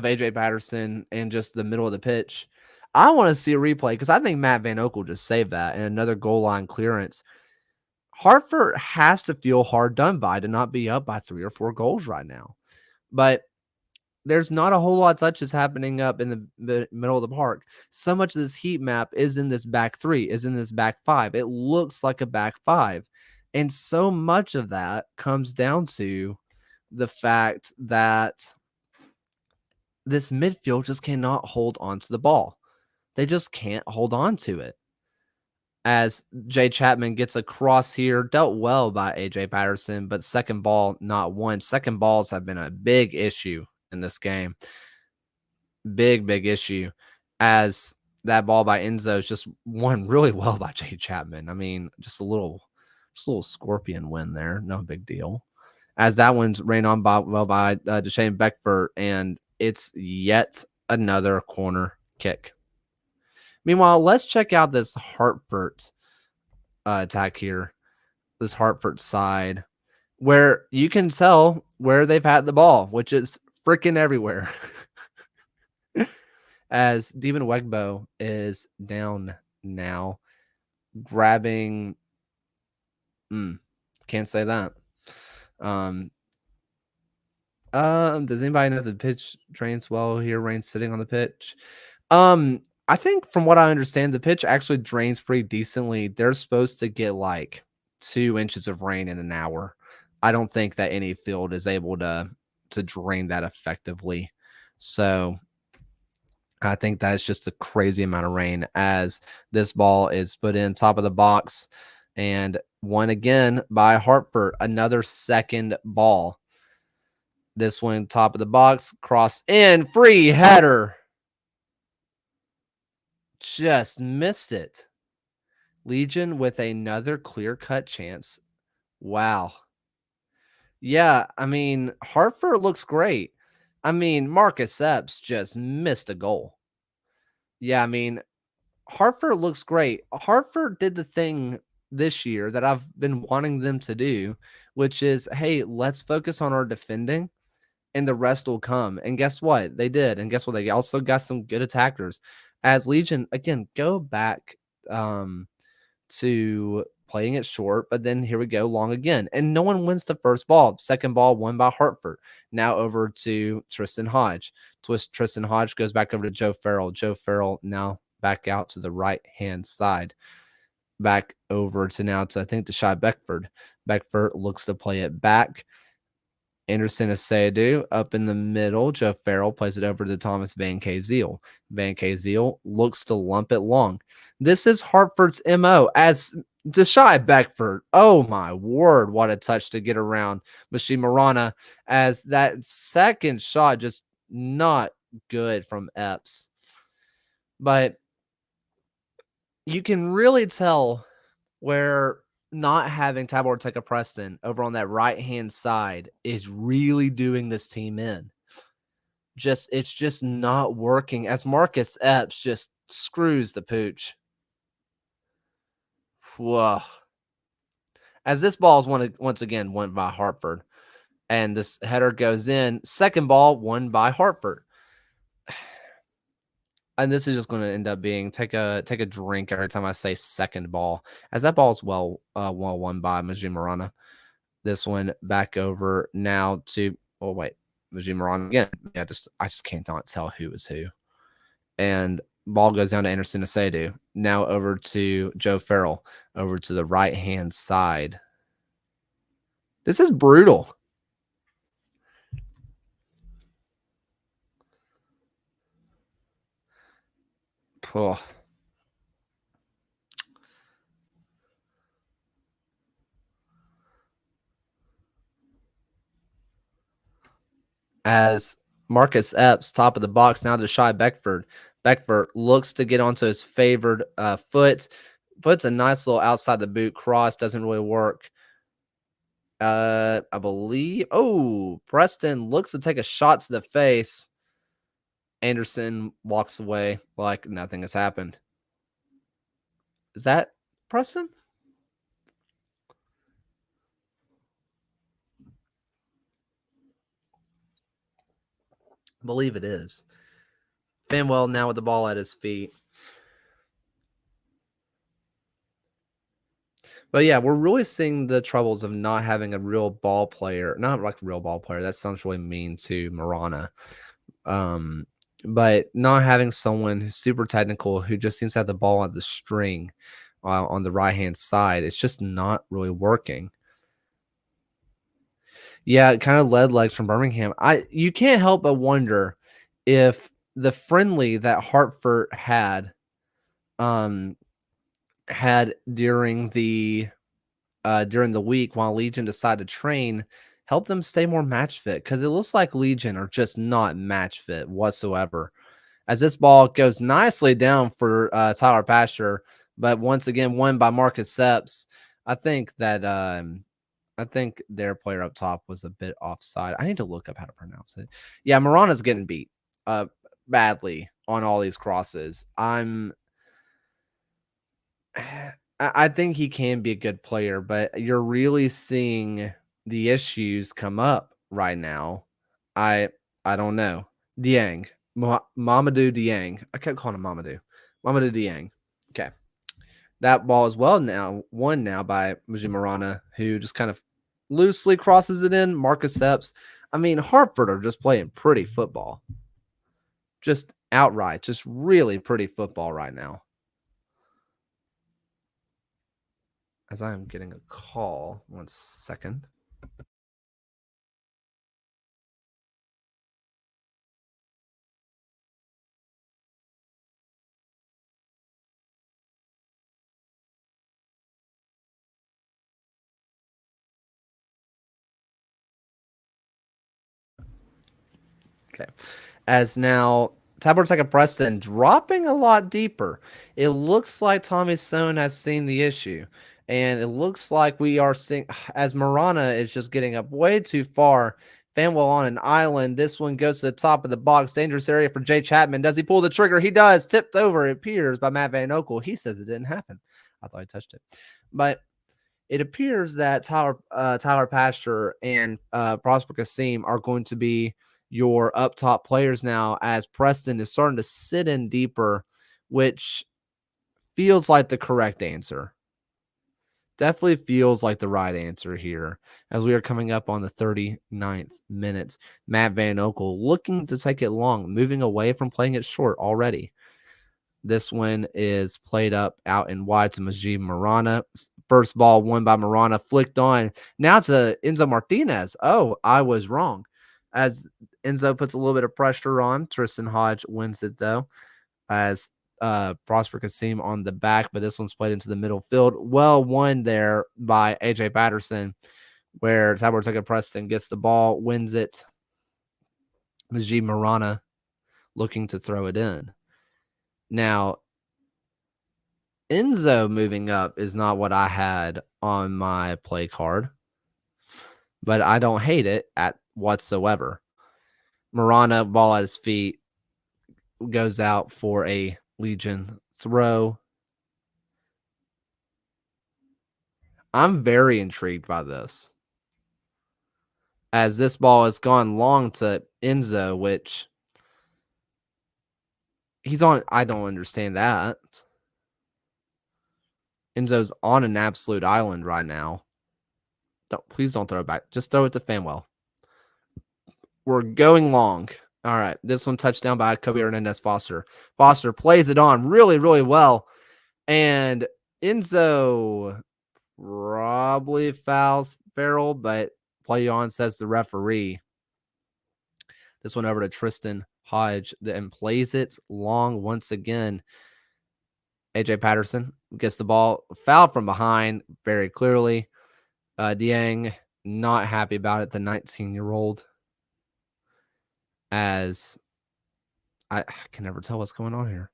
AJ Patterson and just the middle of the pitch. I want to see a replay because I think Matt Van Okel just saved that and another goal line clearance. Hartford has to feel hard done by to not be up by 3 or 4 goals right now. But there's not a whole lot of touches happening up in the middle of the park. So much of this heat map is in this back three, is in this back five. It looks like a back five. And so much of that comes down to the fact that this midfield just cannot hold on to the ball. They just can't hold on to it. As Jay Chapman gets a cross here, dealt well by AJ Patterson, but second ball, not one. Second balls have been a big issue in this game. Big issue. As that ball by Enzo is just won really well by Jay Chapman. I mean, just a little scorpion win there. No big deal. As that one's ran on by Deshane Beckford, and it's yet another corner kick. Meanwhile, let's check out this Hartford attack here, this Hartford side, where you can tell where they've had the ball, which is freaking everywhere. As Devin Wegbo is down now, grabbing. Can't say that. Does anybody know if the pitch drains well here? Rain sitting on the pitch. I think from what I understand, the pitch actually drains pretty decently. They're supposed to get like 2 inches of rain in an hour. I don't think that any field is able to drain that effectively. So I think that's just a crazy amount of rain as this ball is put in top of the box and won again by Hartford. Another second ball. This one top of the box, cross in, free header. Just missed it. Legion with another clear-cut chance. Wow. Yeah, I mean, Hartford looks great. I mean, Marcus Epps just missed a goal. Yeah, I mean, Hartford looks great. Hartford did the thing this year that I've been wanting them to do, which is, hey, let's focus on our defending and the rest will come. And guess what? They did. And guess what? They also got some good attackers. As Legion, again, go back to playing it short, but then here we go, long again. And no one wins the first ball. Second ball won by Hartford. Now over to Tristan Hodge. Tristan Hodge goes back over to Joe Farrell. Joe Farrell now back out to the right-hand side. Back over to now to, I think, to Shy Beckford. Beckford looks to play it back. Anderson Asadu up in the middle. Joe Farrell plays it over to Thomas Van Kazeel. Van Kazeel looks to lump it long. This is Hartford's MO as Deshaun Beckford. Oh my word, what a touch to get around Mashi Marana as that second shot just not good from Epps. But you can really tell where not having Tabor Teka Preston over on that right-hand side is really doing this team in. It's just not working as Marcus Epps just screws the pooch. Whoa. As this ball is once again went by Hartford. and this header goes in. Second ball won by Hartford. And this is just going to end up being take a drink every time I say second ball, as that ball is well won by Majid Marana. This one back over now to Majid Marana again. Yeah, I just can't not tell who is who. And ball goes down to Anderson Asedu. Now over to Joe Farrell, over to the right hand side. This is brutal. Oh. As Marcus Epps, top of the box, now to Shy Beckford. Beckford looks to get onto his favored foot, puts a nice little outside the boot cross, doesn't really work. I believe. Oh, Preston looks to take a shot to the face. Anderson walks away like nothing has happened. Is that Preston? I believe it is. Fanwell now with the ball at his feet. But yeah, we're really seeing the troubles of not having a real ball player. Not like a real ball player. That sounds really mean to Marana. But not having someone who's super technical who just seems to have the ball on the string on the right hand side, it's just not really working. Yeah, kind of lead legs from Birmingham. You can't help but wonder if the friendly that Hartford had during the week while Legion decided to train help them stay more match fit, because it looks like Legion are just not match fit whatsoever. As this ball goes nicely down for Tyler Pasture, but once again won by Marcus Epps. I think their player up top was a bit offside. I need to look up how to pronounce it. Yeah, Marana's getting beat badly on all these crosses. I think he can be a good player, but you're really seeing the issues come up right now. I don't know. Dieng. Mamadou Dieng. I kept calling him Mamadou. Mamadou Dieng. Okay. That ball is won now by Majid Marana, who just kind of loosely crosses it in. Marcus Epps. I mean, Hartford are just playing pretty football. Just outright, just really pretty football right now. As I am getting a call. 1 second. Okay. As now Tabor Tech Preston dropping a lot deeper. It looks like Tommy Stone has seen the issue. And it looks like we are seeing, as Marana is just getting up way too far. Fanwell on an island. This one goes to the top of the box. Dangerous area for Jay Chapman. Does he pull the trigger? He does. Tipped over, it appears, by Matt Van Okel. He says it didn't happen. I thought he touched it. But it appears that Tyler Pasture and Prosper Kasim are going to be your up top players now, as Preston is starting to sit in deeper, which feels like the correct answer. Definitely feels like the right answer here, as we are coming up on the 39th minute. Matt Van Okel looking to take it long, moving away from playing it short already. This one is played up out and wide to Majid Marana. First ball won by Marana, flicked on. Now to Enzo Martinez. Oh, I was wrong. As Enzo puts a little bit of pressure on. Tristan Hodge wins it, though, as Prosper Kasim on the back, but this one's played into the middle field. Well won there by A.J. Patterson, where Tabor Tech Preston gets the ball, wins it. Majid Marana looking to throw it in. Now, Enzo moving up is not what I had on my play card, but I don't hate it at whatsoever. Marana, ball at his feet, goes out for a Legion throw. I'm very intrigued by this. as this ball has gone long to Enzo, which he's on. I don't understand that. Enzo's on an absolute island right now. Please don't throw it back. Just throw it to Fanwell. We're going long. All right. This one touchdown by Kobe Hernandez Foster. Foster plays it on really, really well. And Enzo probably fouls Farrell, but play on, says the referee. This one over to Tristan Hodge and plays it long once again. AJ Patterson gets the ball, foul from behind very clearly. Dieng not happy about it, the 19-year-old, as I can never tell what's going on here.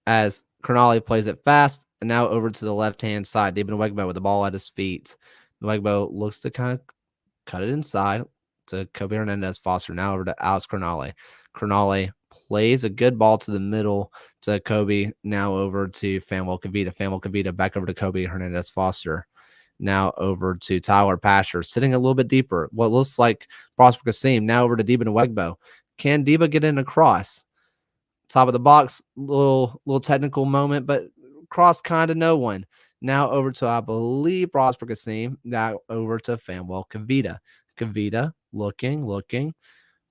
As Cronulla plays it fast, and now over to the left-hand side. David Nwegbo with the ball at his feet. Nwegbo looks to kind of cut it inside to Kobe Hernandez Foster. Now over to Alex Cronulla. Cronulla plays a good ball to the middle to Kobe. Now over to Fanwell Kavita. Fanwell Kavita back over to Kobe Hernandez Foster. Now over to Tyler Pasher, sitting a little bit deeper. What looks like Prosper Kasim. Now over to Deba Nwegbo. Can Deba get in across? Top of the box, little technical moment, but cross kind of no one. Now over to, I believe, Prosper Kasim. Now over to Fanwell Kavita. Kavita looking.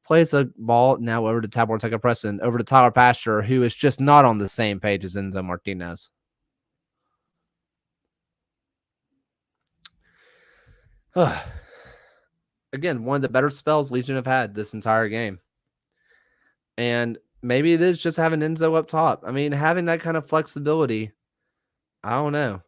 Plays a ball now over to Tabor Teka Preston. Over to Tyler Pasher, who is just not on the same page as Enzo Martinez. Again, one of the better spells Legion have had this entire game. And maybe it is just having Enzo up top. I mean, having that kind of flexibility, I don't know.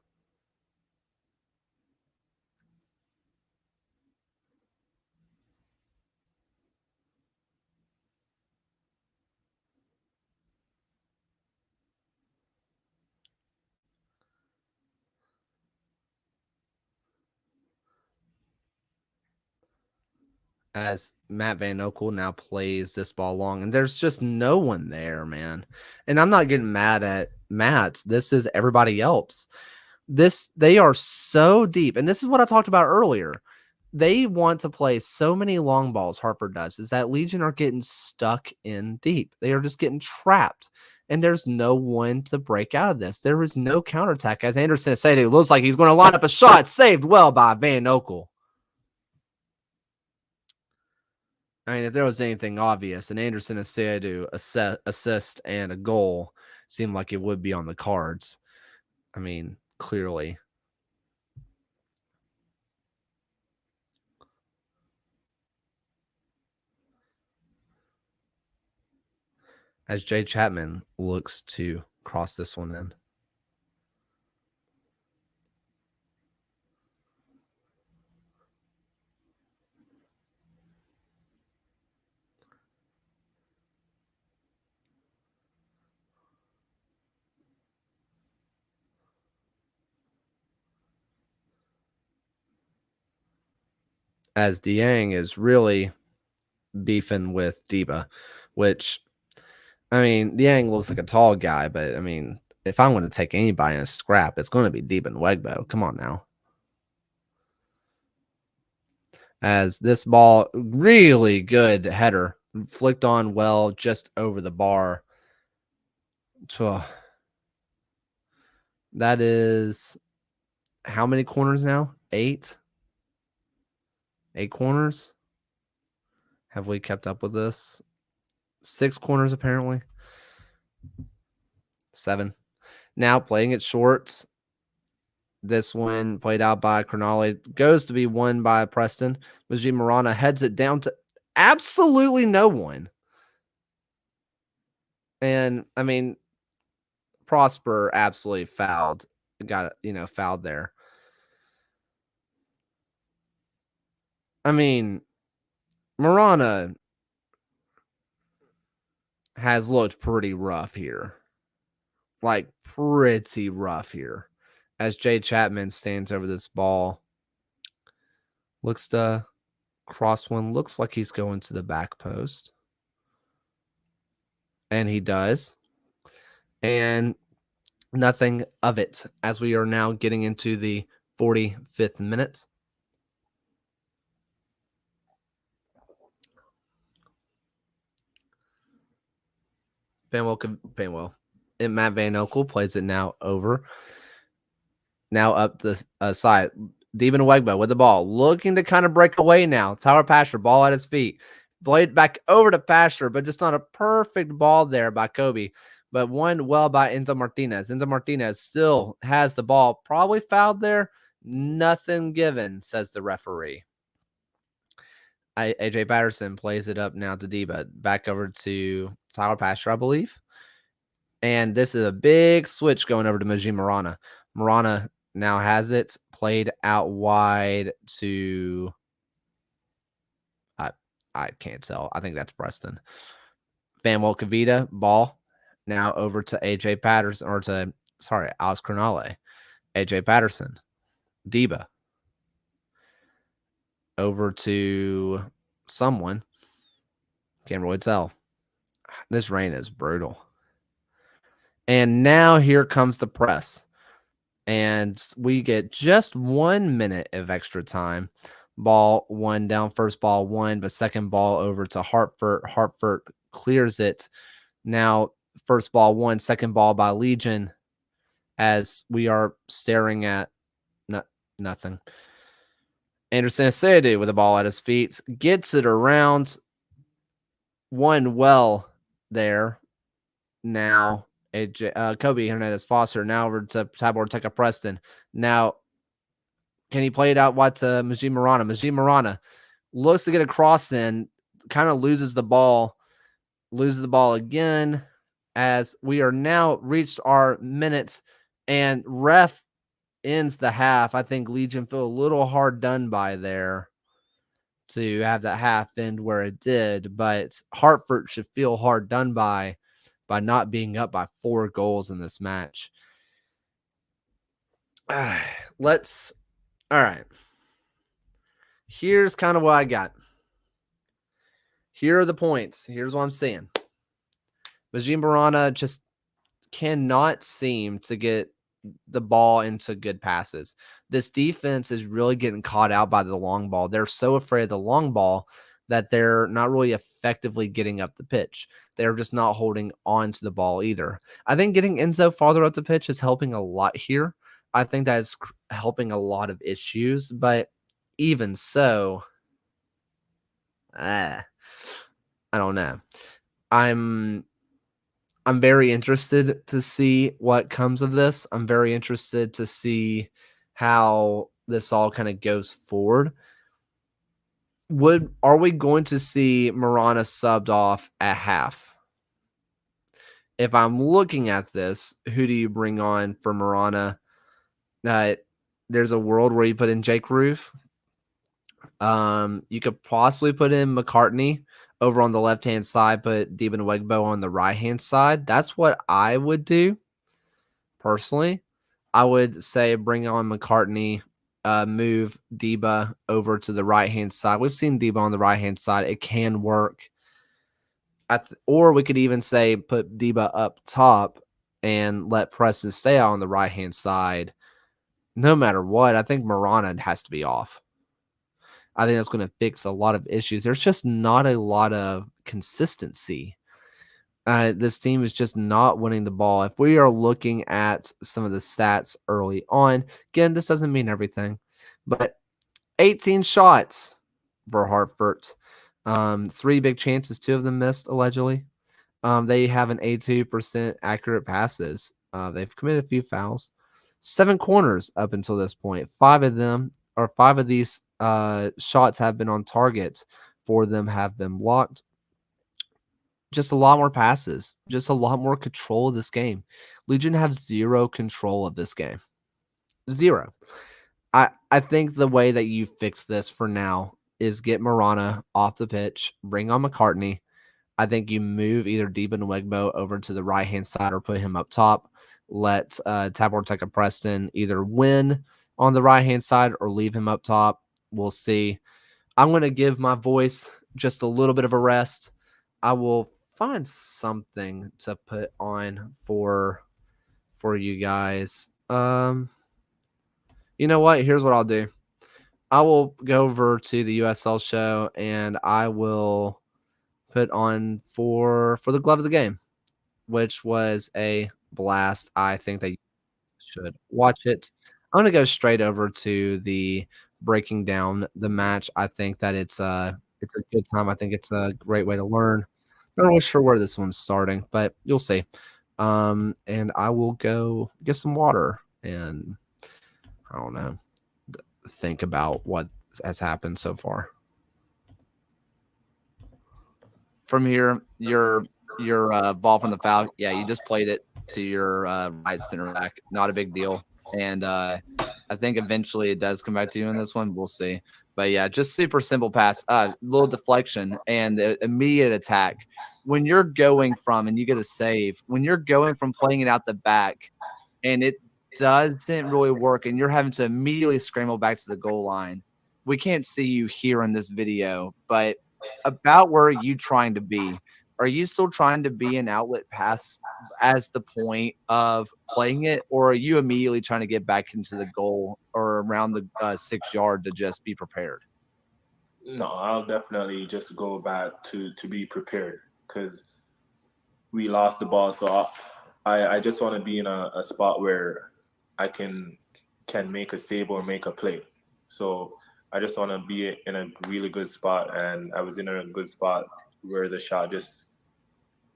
As Matt Van Oekel now plays this ball long, and there's just no one there, man. And I'm not getting mad at Matt. This is everybody else. They are so deep, and this is what I talked about earlier. They want to play so many long balls, Hartford does, is that Legion are getting stuck in deep. They are just getting trapped, and there's no one to break out of this. There is no counterattack. As Anderson said, it looks like he's going to line up a shot, saved well by Van Oekel. I mean, if there was anything obvious, an Anderson essay to assist and a goal seemed like it would be on the cards. I mean, clearly. As Jay Chapman looks to cross this one in. As Dieng is really beefing with Deba, which, I mean, Dieng looks like a tall guy, but I mean, if I'm going to take anybody in a scrap, it's going to be Deba Nwegbo. Come on now. As this ball, really good header, flicked on well just over the bar. That is how many corners now? 8? 8 corners? Have we kept up with this? 6 corners, apparently. 7. Now playing it short. This one played out by Cronulla goes to be won by Preston. Majid Marana heads it down to absolutely no one. And, I mean, Prosper absolutely fouled. Got it, fouled there. I mean, Marana has looked pretty rough here. Like, pretty rough here. As Jay Chapman stands over this ball. Looks to cross one. Looks like he's going to the back post. And he does. And nothing of it as we are now getting into the 45th minute. Fanwell. And Matt Van Okel plays it now over. Now up the side. Demon Wegbo with the ball. Looking to kind of break away now. Tyler Pasher, ball at his feet. Played back over to Pasher, but just not a perfect ball there by Kobe. But one well by Enzo Martinez. Enzo Martinez still has the ball. Probably fouled there. Nothing given, says the referee. AJ Patterson plays it up now to Diba. Back over to Tyler Pasher, I believe. And this is a big switch going over to Majid Marana. Marana now has it played out wide to I can't tell. I think that's Preston. Fanuel Kavita, ball now over to AJ Patterson or to Alex Cronale. AJ Patterson. Diba. Over to someone. Can't really tell. This rain is brutal. And now here comes the press. And we get just 1 minute of extra time. Ball one down, first ball one, but second ball over to Hartford. Hartford clears it. Now, first ball one, second ball by Legion, as we are staring at nothing. Anderson Asadu with the ball at his feet, gets it around. One well there. Now, Kobe Hernandez Foster, now over to Tabor Teka Preston. Now, can he play it out wide to Majid Marana? Majid Marana looks to get a cross in, kind of loses the ball again, as we are now reached our minutes, and ref ends the half. I think Legion feel a little hard done by there to have that half end where it did, but Hartford should feel hard done by not being up by 4 goals in this match. All right. Here's kind of what I got. Here are the points. Here's what I'm saying. Majid Marana just cannot seem to get the ball into good passes. This defense is really getting caught out by the long ball. They're so afraid of the long ball that they're not really effectively getting up the pitch. They're just not holding on to the ball either. I think getting Enzo farther up the pitch is helping a lot here. I think that is helping a lot of issues, but even so, I don't know. I'm very interested to see what comes of this. I'm very interested to see how this all kind of goes forward. Are we going to see Marana subbed off at half? If I'm looking at this, who do you bring on for Marana? There's a world where you put in Jake Roof. You could possibly put in McCartney over on the left-hand side, put Deben Wegbo on the right-hand side. That's what I would do, personally. I would say bring on McCartney, move Deba over to the right-hand side. We've seen Deba on the right-hand side. It can work. Or we could even say put Deba up top and let Preston stay out on the right-hand side. No matter what, I think Marana has to be off. I think that's going to fix a lot of issues. There's just not a lot of consistency. This team is just not winning the ball. If we are looking at some of the stats early on, again, this doesn't mean everything, but 18 shots for Hartford. 3 big chances, 2 of them missed, allegedly. They have an 82% accurate passes. They've committed a few fouls. 7 corners up until this point. 5 of these shots have been on target. 4 of them have been blocked. Just a lot more passes. Just a lot more control of this game. Legion have 0 control of this game. 0. I think the way that you fix this for now is get Marana off the pitch, bring on McCartney. I think you move either Deben Wegbo over to the right-hand side or put him up top. Let Tabor Teka Preston either win on the right-hand side or leave him up top. We'll see. I'm going to give my voice just a little bit of a rest. I will find something to put on for you guys. You know what? Here's what I'll do. I will go over to the USL show and I will put on for the glove of the game. which was a blast. I think that you should watch it. I'm gonna go straight over to the breaking down the match. I think that it's a good time. I think it's a great way to learn. Not really sure where this one's starting, but you'll see. And I will go get some water and I don't know, think about what has happened so far. From here, your ball from the foul. Yeah, you just played it to your right center back. Not a big deal. And I think eventually it does come back to you in this one. We'll see. But yeah, just super simple pass, little deflection and immediate attack. When you're going from and you get a save, when you're going from playing it out the back and it doesn't really work and you're having to immediately scramble back to the goal line. We can't see you here in this video, but about where are you trying to be? Are you still trying to be an outlet pass as the point of playing it, or are you immediately trying to get back into the goal or around the 6 yard to just be prepared? No, I'll definitely just go back to be prepared because we lost the ball. So I just want to be in a spot where I can make a save or make a play. So I just want to be in a really good spot, and I was in a good spot where the shot just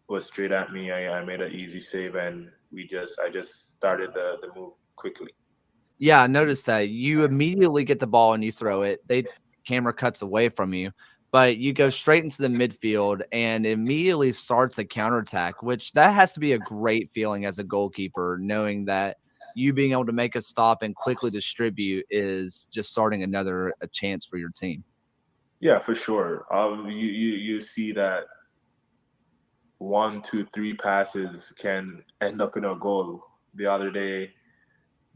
was straight at me. I made an easy save, and I just started the move quickly. Yeah, I noticed that you immediately get the ball and you throw it. They camera cuts away from you, but you go straight into the midfield and immediately starts a counterattack, which that has to be a great feeling as a goalkeeper, knowing that you being able to make a stop and quickly distribute is just starting another a chance for your team. Yeah, for sure. You see that one, two, three passes can end up in a goal. The other day,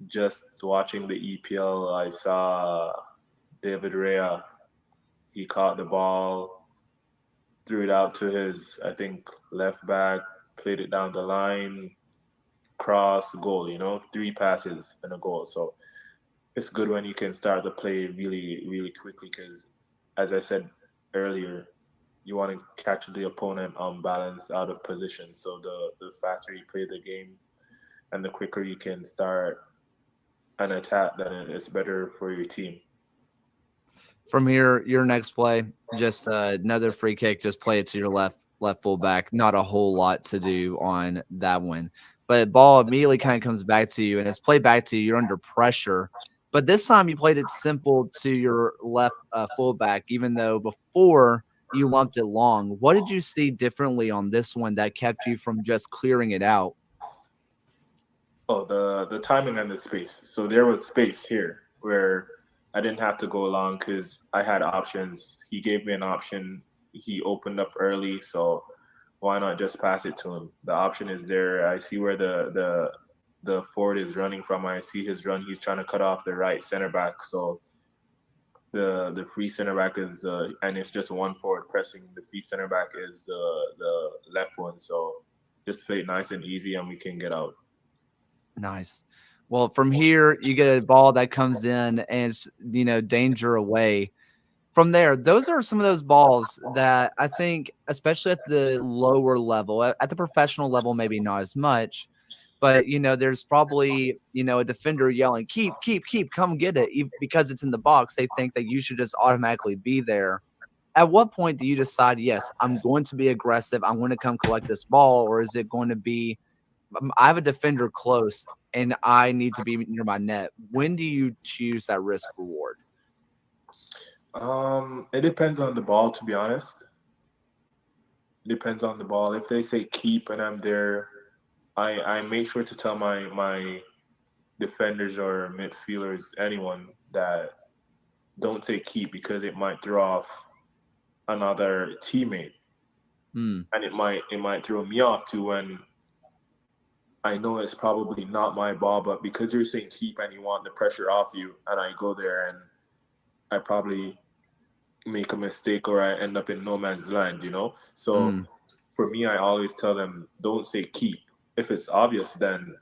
just watching the EPL, I saw David Rea. He caught the ball, threw it out to his, I think, left back, played it down the line, cross, goal. Three passes and a goal. So it's good when you can start the play really, really quickly because, as I said earlier, you want to catch the opponent unbalanced out of position. So the faster you play the game and the quicker you can start an attack, then it's better for your team. From here, your next play, just another free kick. Just play it to your left fullback. Not a whole lot to do on that one, but ball immediately kind of comes back to you, and it's played back to you. You're under pressure, but this time you played it simple to your left fullback, even though before you lumped it long. What did you see differently on this one that kept you from just clearing it out? Oh, the timing and the space. So there was space here where I didn't have to go long because I had options. He gave me an option. He opened up early, so why not just pass it to him? The option is there. I see where the forward is running from. I see his run. He's trying to cut off the right center back. So the free center back is and it's just one forward pressing. The free center back is the left one. So just play it nice and easy, and we can get out. Nice. Well, from here, you get a ball that comes in and it's, danger away. From there, those are some of those balls that I think, especially at the lower level, at the professional level, maybe not as much, but, there's probably, a defender yelling, keep, come get it. Because it's in the box, they think that you should just automatically be there. At what point do you decide, yes, I'm going to be aggressive, I'm going to come collect this ball, or is it going to be I have a defender close and I need to be near my net? When do you choose that risk reward? It depends on the ball, to be honest. It depends on the ball. If they say keep and I'm there, I make sure to tell my defenders or midfielders, anyone, that don't say keep because it might throw off another teammate, Hmm. and it might throw me off too when I know it's probably not my ball, but because you're saying keep and you want the pressure off you, and I go there and I probably make a mistake or I end up in no man's land. So Mm. for me, I always tell them don't say keep. If it's obvious, then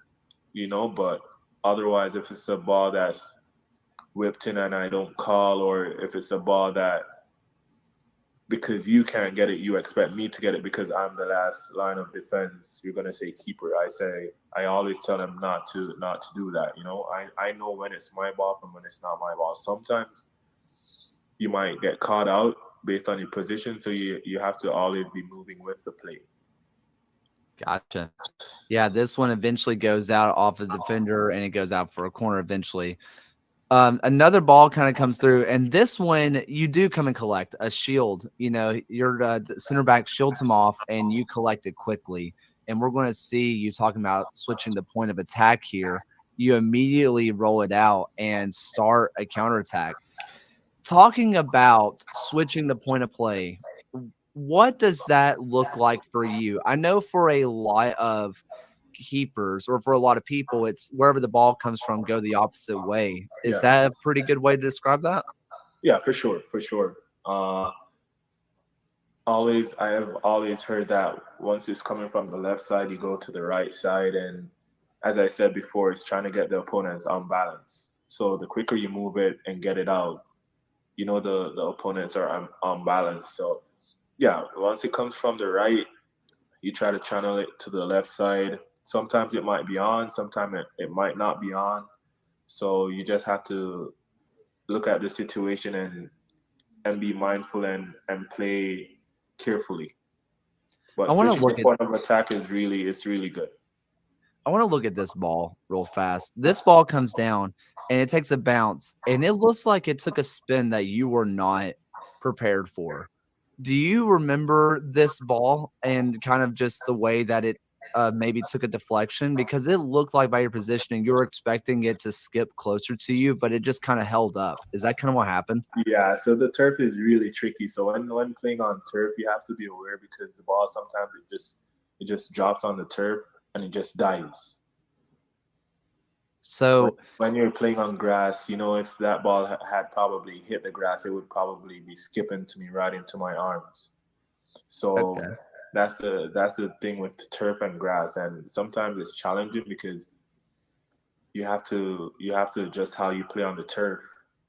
but otherwise, if it's a ball that's whipped in and I don't call, or if it's a ball that because you can't get it, you expect me to get it because I'm the last line of defense. You're gonna say keeper. I always tell them not to do that. I know when it's my ball from when it's not my ball. Sometimes you might get caught out based on your position, so you have to always be moving with the play. Gotcha. Yeah, this one eventually goes out off a defender and it goes out for a corner eventually. Another ball kind of comes through, and this one you do come and collect a shield. Your center back shields him off, and you collect it quickly. And we're going to see you talking about switching the point of attack here. You immediately roll it out and start a counterattack. Talking about switching the point of play, what does that look like for you? I know for a lot of keepers or for a lot of people, it's wherever the ball comes from, go the opposite way. Is Yeah, that a pretty good way to describe that? yeah, for sure, for sure. I have always heard that once it's coming from the left side, you go to the right side, and as I said before, it's trying to get the opponents on balance. So the quicker you move it and get it out, the opponents are on balance. So yeah, once it comes from the right, you try to channel it to the left side. Sometimes it might be on, sometimes it might not be on. So you just have to look at the situation and be mindful and play carefully. But I want to switching the look at point of attack is really good. I want to look at this ball real fast. This ball comes down and it takes a bounce, and it looks like it took a spin that you were not prepared for. Do you remember this ball and kind of just the way that it maybe took a deflection? Because it looked like by your positioning, you were expecting it to skip closer to you, but it just kind of held up. Is that kind of what happened? Yeah, so the turf is really tricky. So when playing on turf, you have to be aware because the ball sometimes it just drops on the turf and it just dies. when, So, when you're playing on grass, if that ball had probably hit the grass, it would probably be skipping to me right into my arms. So okay. that's the thing with turf and grass, and sometimes it's challenging because you have to adjust how you play on the turf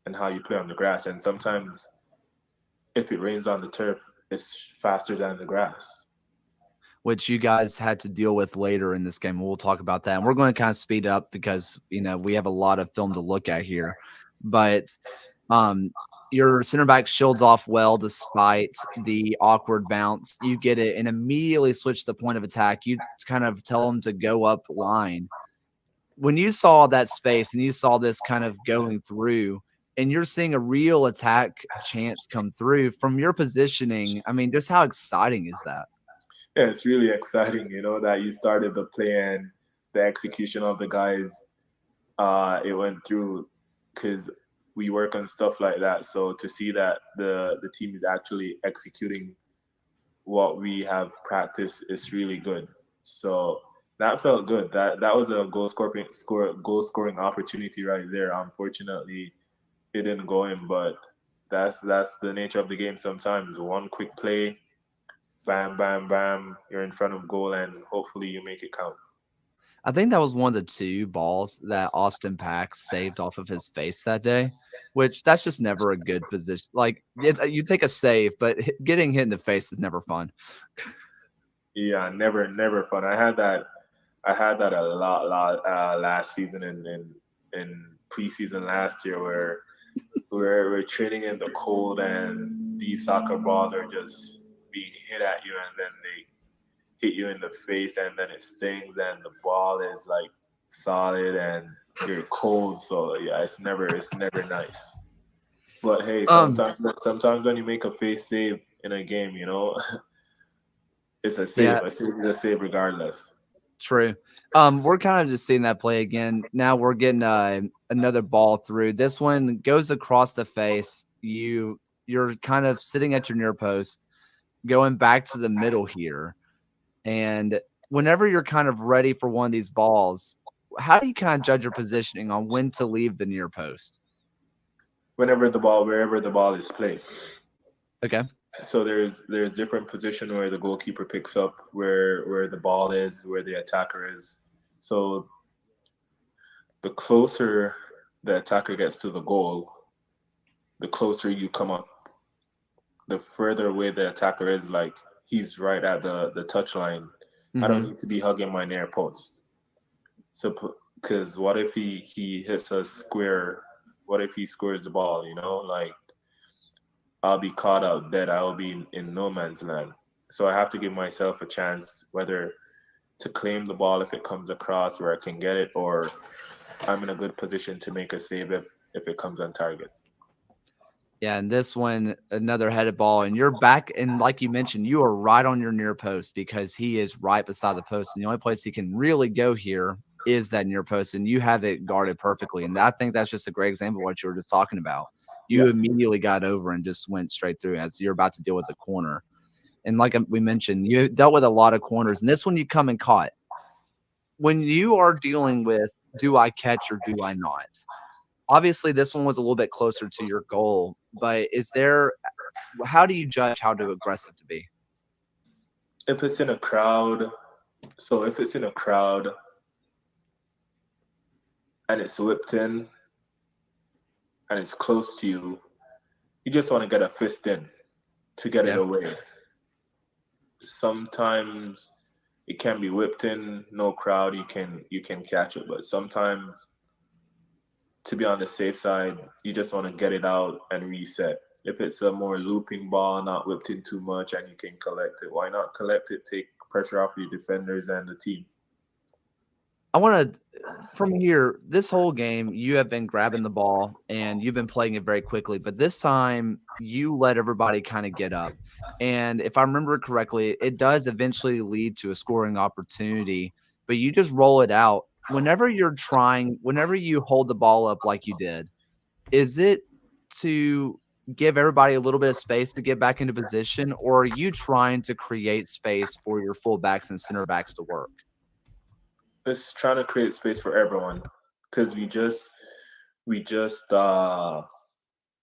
and how you play on the grass, and sometimes if it rains on the turf, it's faster than the grass. Which you guys had to deal with later in this game. We'll talk about that. And we're going to kind of speed up because, we have a lot of film to look at here. But um, your center back shields off well despite the awkward bounce. You get it and immediately switch the point of attack. You kind of tell them to go up line. When you saw that space and you saw this kind of going through, and you're seeing a real attack chance come through from your positioning, I mean, just how exciting is that? Yeah, it's really exciting, that you started the play and the execution of the guys. It went through because we work on stuff like that. So to see that the team is actually executing what we have practiced is really good. So that felt good. That was a goal scoring opportunity right there. Unfortunately, it didn't go in, but that's the nature of the game. Sometimes one quick play, bam, bam, bam, you're in front of goal, and hopefully you make it count. I think that was one of the 2 balls that Austin Pack saved off of his face that day, which that's just never a good position. Like, you take a save, but getting hit in the face is never fun. Yeah, never fun. I had that a lot last season in preseason last year where we're training in the cold and these soccer balls are just being hit at you and then they hit you in the face and then it stings and the ball is like solid and you're cold. So yeah, it's never nice. But hey, Um, sometimes when you make a face save in a game, it's a yeah, save. A save is a save regardless. true. We're kind of just seeing that play again. Now we're getting another ball through. This one goes across the face. You're kind of sitting at your near post, going back to the middle here. And whenever you're kind of ready for one of these balls, how do you kind of judge your positioning on when to leave the near post? Wherever the ball is played. Okay. So there's different position where the goalkeeper picks up where the ball is, where the attacker is. So the closer the attacker gets to the goal, the closer you come up. the further away the attacker is, like he's right at the touch line. I don't Mm-hmm. need to be hugging my near post. So, because what if he hits a square? What if he squares the ball? Like I'll be caught out dead. I will be in no man's land. So I have to give myself a chance, whether to claim the ball if it comes across where I can get it, or I'm in a good position to make a save if it comes on target. Yeah, and this one, another headed ball, and you're back. And like you mentioned, you are right on your near post because he is right beside the post. And the only place he can really go here is that near post, and you have it guarded perfectly. And I think that's just a great example of what you were just talking about. Yeah. You immediately got over and just went straight through as you're about to deal with a corner. And like we mentioned, you dealt with a lot of corners, and this one you come and caught. When you are dealing with do I catch or do I not? Obviously, this one was a little bit closer to your goal, but how do you judge how to aggressive to be? If it's in a crowd, so if it's in a crowd and it's whipped in and it's close to you, you just want to get a fist in to get it Yeah. away. Sometimes it can be whipped in, no crowd, you can catch it, but sometimes, to be on the safe side, you just want to get it out and reset. If it's a more looping ball, not whipped in too much, and you can collect it, why not collect it? Take pressure off your defenders and the team. I want to, from here, this whole game, you have been grabbing the ball and you've been playing it very quickly, but this time you let everybody kind of get up. And if I remember correctly, it does eventually lead to a scoring opportunity, but you just roll it out. Whenever you hold the ball up like you did, is it to give everybody a little bit of space to get back into position, or are you trying to create space for your fullbacks and center backs to work? It's trying to create space for everyone because we just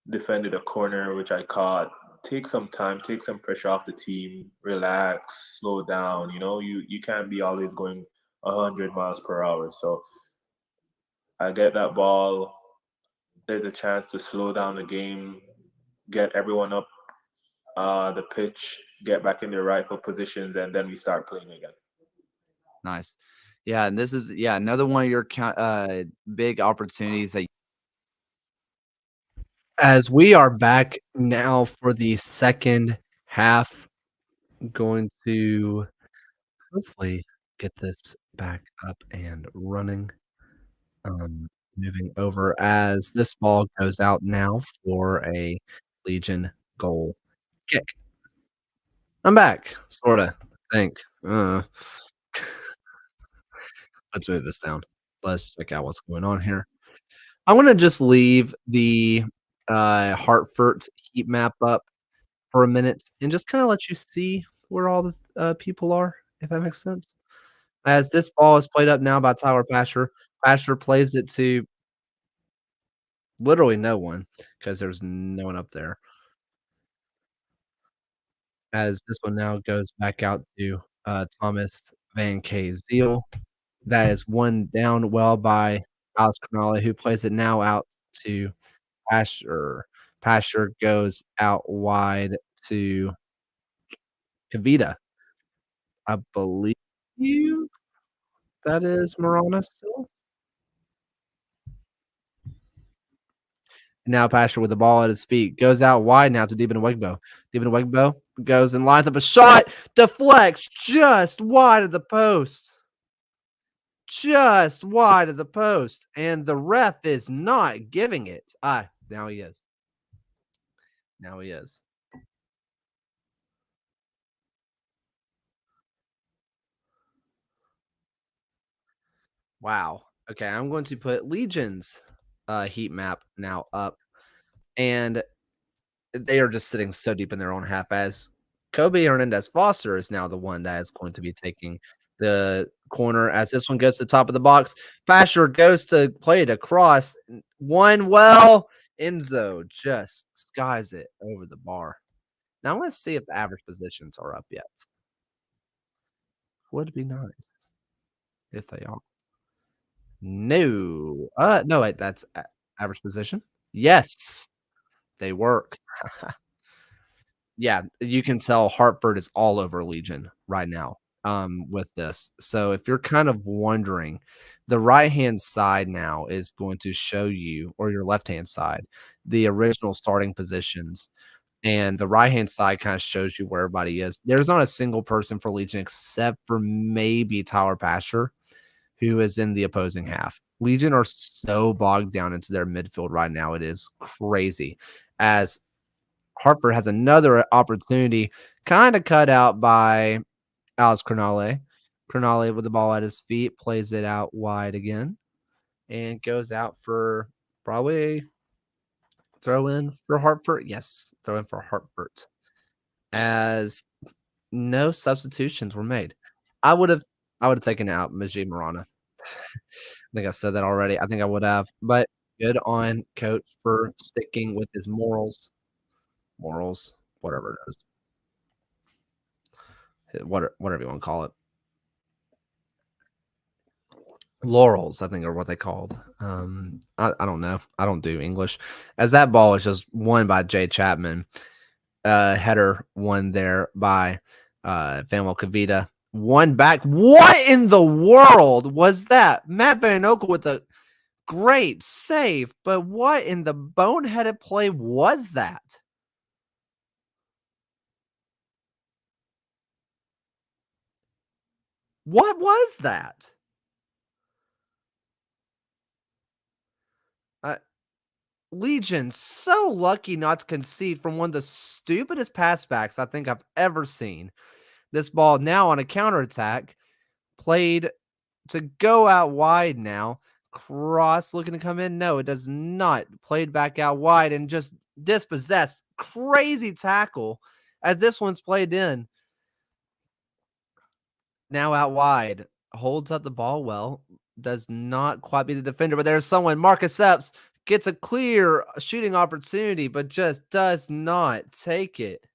defended a corner which I caught. Take some time, take some pressure off the team, relax, slow down. You can't be always going 100 miles per hour. So I get that ball. There's a chance to slow down the game, get everyone up the pitch, get back in their rightful positions, and then we start playing again. Nice. Yeah, and this is another one of your big opportunities that As we are back now for the second half, going to hopefully get this back up and running. Moving over as this ball goes out now for a Legion goal kick. I'm back, sorta, I think. Let's move this down. Let's check out what's going on here. I wanna just leave the, Hartford heat map up for a minute and just kinda let you see where all the, people are, if that makes sense. As this ball is played up now by Tyler Pasher. Pasher plays it to literally no one because there's no one up there. As this one now goes back out to, Thomas Van Zeal. That is one down well by Alex Cronulla, who plays it now out to Pasher. Pasher goes out wide to Kavita. I believe that is Marana still. Now Pasher with the ball at his feet goes out wide now to Deben Wegbo. Deben Wegbo goes and lines up a shot, deflects just wide of the post. Just wide of the post, and the ref is not giving it. Now he is. Now he is. Wow. Okay, I'm going to put Legion's heat map now up, and they are just sitting so deep in their own half as Kobe Hernandez Foster is now the one that is going to be taking the corner as this one goes to the top of the box. Pasher goes to play it across. One well, Enzo just skies it over the bar. Now let's see if the average positions are up yet. Would be nice if they are. No. No, wait, that's average position. Yes, they work. Yeah, you can tell Hartford is all over Legion right now, with this. So if you're kind of wondering, the right-hand side now is going to show you, or your left-hand side, the original starting positions, and the right-hand side kinda shows you where everybody is. There's not a single person for Legion except for maybe Tyler Pasher, who is in the opposing half. Legion are so bogged down into their midfield right now, it is crazy, as Hartford has another opportunity kinda cut out by Alex Crognale. Crognale with the ball at his feet, plays it out wide again, and goes out for probably a throw in for Hartford. Yes, throw in for Hartford, as no substitutions were made. I would've I would've taken out Majid Marana. I think I said that already. I think I would have, but good on coach for sticking with his morals, whatever it is. Whatever you wanna call it. Laurels, I think, are what they called. I don't know. I don't do English. As that ball is just won by Jay Chapman. Header won there by Fanuel Kavita. One back. What in the world was that? Matt Van Okel with a great save, but what in the boneheaded play was that? What was that? Uh, Legion so lucky not to concede from one of the stupidest passbacks I think I've ever seen. This ball now on a counterattack, played to go out wide now. Cross looking to come in. No, it does not. Played back out wide and just dispossessed. Crazy tackle as this one's played in. Now out wide. Holds up the ball well. Does not quite be the defender, but there's someone. Marcus Epps gets a clear shooting opportunity, but just does not take it.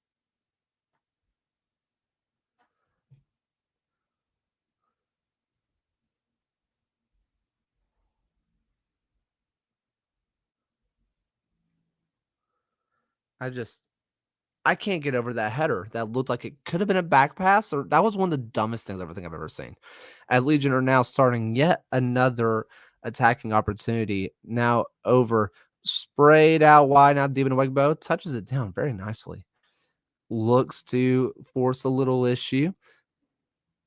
I can't get over that header. That looked like it could have been a back pass, or that was one of the dumbest things I think I've ever seen. As Legion are now starting yet another attacking opportunity. Now over, sprayed out wide. Now Demon Wegbo touches it down very nicely. Looks to force a little issue.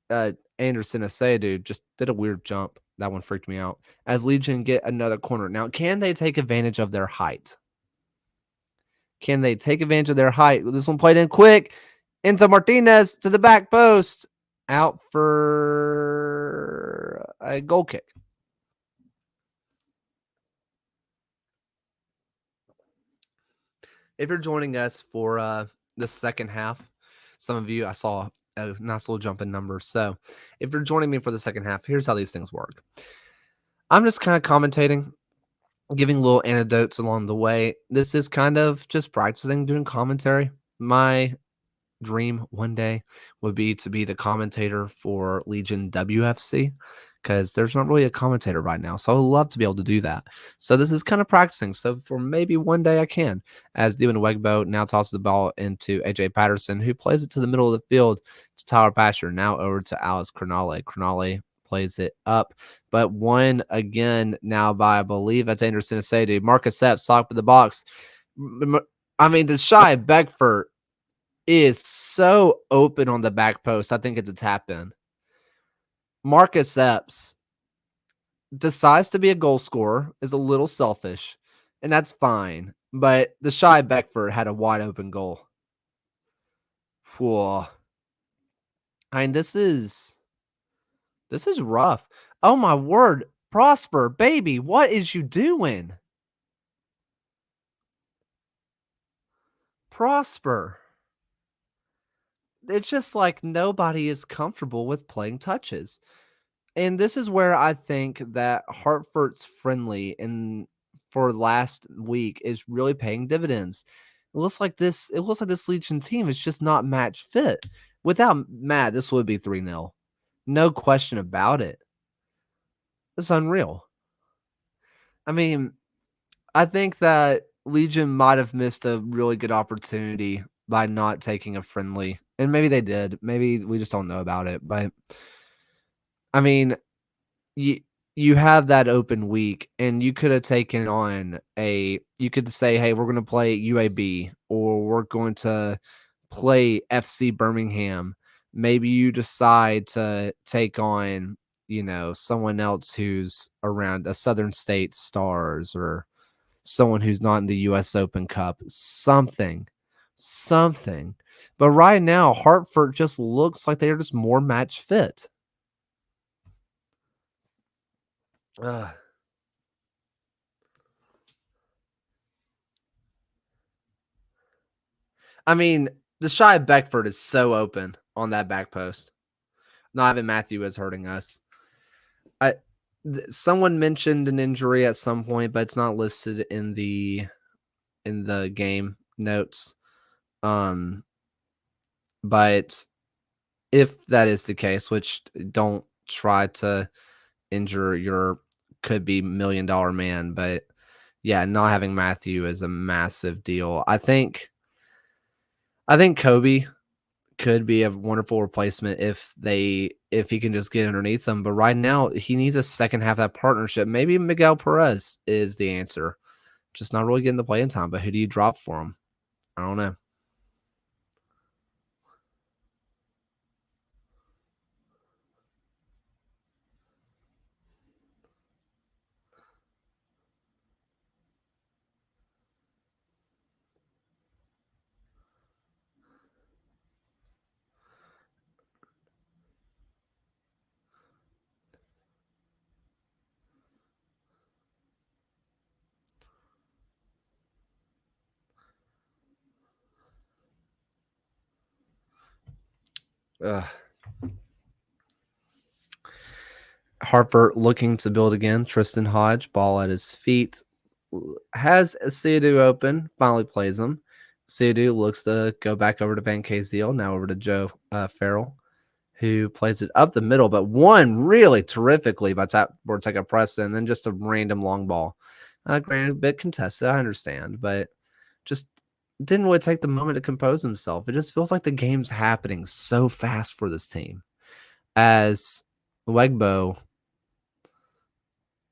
Anderson Asadu just did a weird jump. That one freaked me out. As Legion get another corner. Now, can they take advantage of their height? Can they take advantage of their height? This one played in quick into Martinez to the back post. Out for a goal kick. If you're joining us for the second half, some of you, I saw a nice little jump in numbers. So if you're joining me for the second half, here's how these things work. I'm just kind of commentating, giving little anecdotes along the way. This is kind of just practicing doing commentary. My dream one day would be to be the commentator for Legion WFC, because there's not really a commentator right now. So I would love to be able to do that. So this is kind of practicing. So for maybe one day I can. As Devin Wegbo now tosses the ball into AJ Patterson, who plays it to the middle of the field to Tyler Pasher. Now over to Alex Crognale. Crognale plays it up, but won again now by, I believe that's Anderson Asadu. Marcus Epps socked with the box. I mean, the shy Beckford is so open on the back post. I think it's a tap in. Marcus Epps decides to be a goal scorer, is a little selfish, and that's fine. But the shy Beckford had a wide open goal. Whoa. I mean, this is rough. Oh my word. Prosper, baby, what is you doing? Prosper. It's just like nobody is comfortable with playing touches. And this is where I think that Hartford's friendly and for last week is really paying dividends. It looks like this Legion team is just not match fit. Without Matt, this would be 3-0. No question about it. It's unreal. I mean, I think that Legion might have missed a really good opportunity by not taking a friendly. And maybe they did. Maybe we just don't know about it. But I mean, you have that open week, and you could have taken on you could say, hey, we're going to play UAB, or we're going to play FC Birmingham. Maybe you decide to take on, someone else who's around a Southern State Stars, or someone who's not in the US Open Cup, something. But right now, Hartford just looks like they're just more match fit. I mean, the Shy Beckford is so open on that back post. Not having Matthew is hurting us. Someone mentioned an injury at some point, but it's not listed in the game notes. But if that is the case, which don't try to injure your could be $1 million man, but yeah, not having Matthew is a massive deal. I think Kobe could be a wonderful replacement if he can just get underneath them. But right now, he needs a second half of that partnership. Maybe Miguel Perez is the answer. Just not really getting the playing time. But who do you drop for him? I don't know. Hartford looking to build again. Tristan Hodge, ball at his feet. Has Seydou open, finally plays him. Seydou looks to go back over to Van Kaziel, now over to Joe Farrell, who plays it up the middle, but won really terrifically by Bortega Preston, and then just a random long ball. Granted, a bit contested, I understand, but just didn't really take the moment to compose himself. It just feels like the game's happening so fast for this team. As Wegbo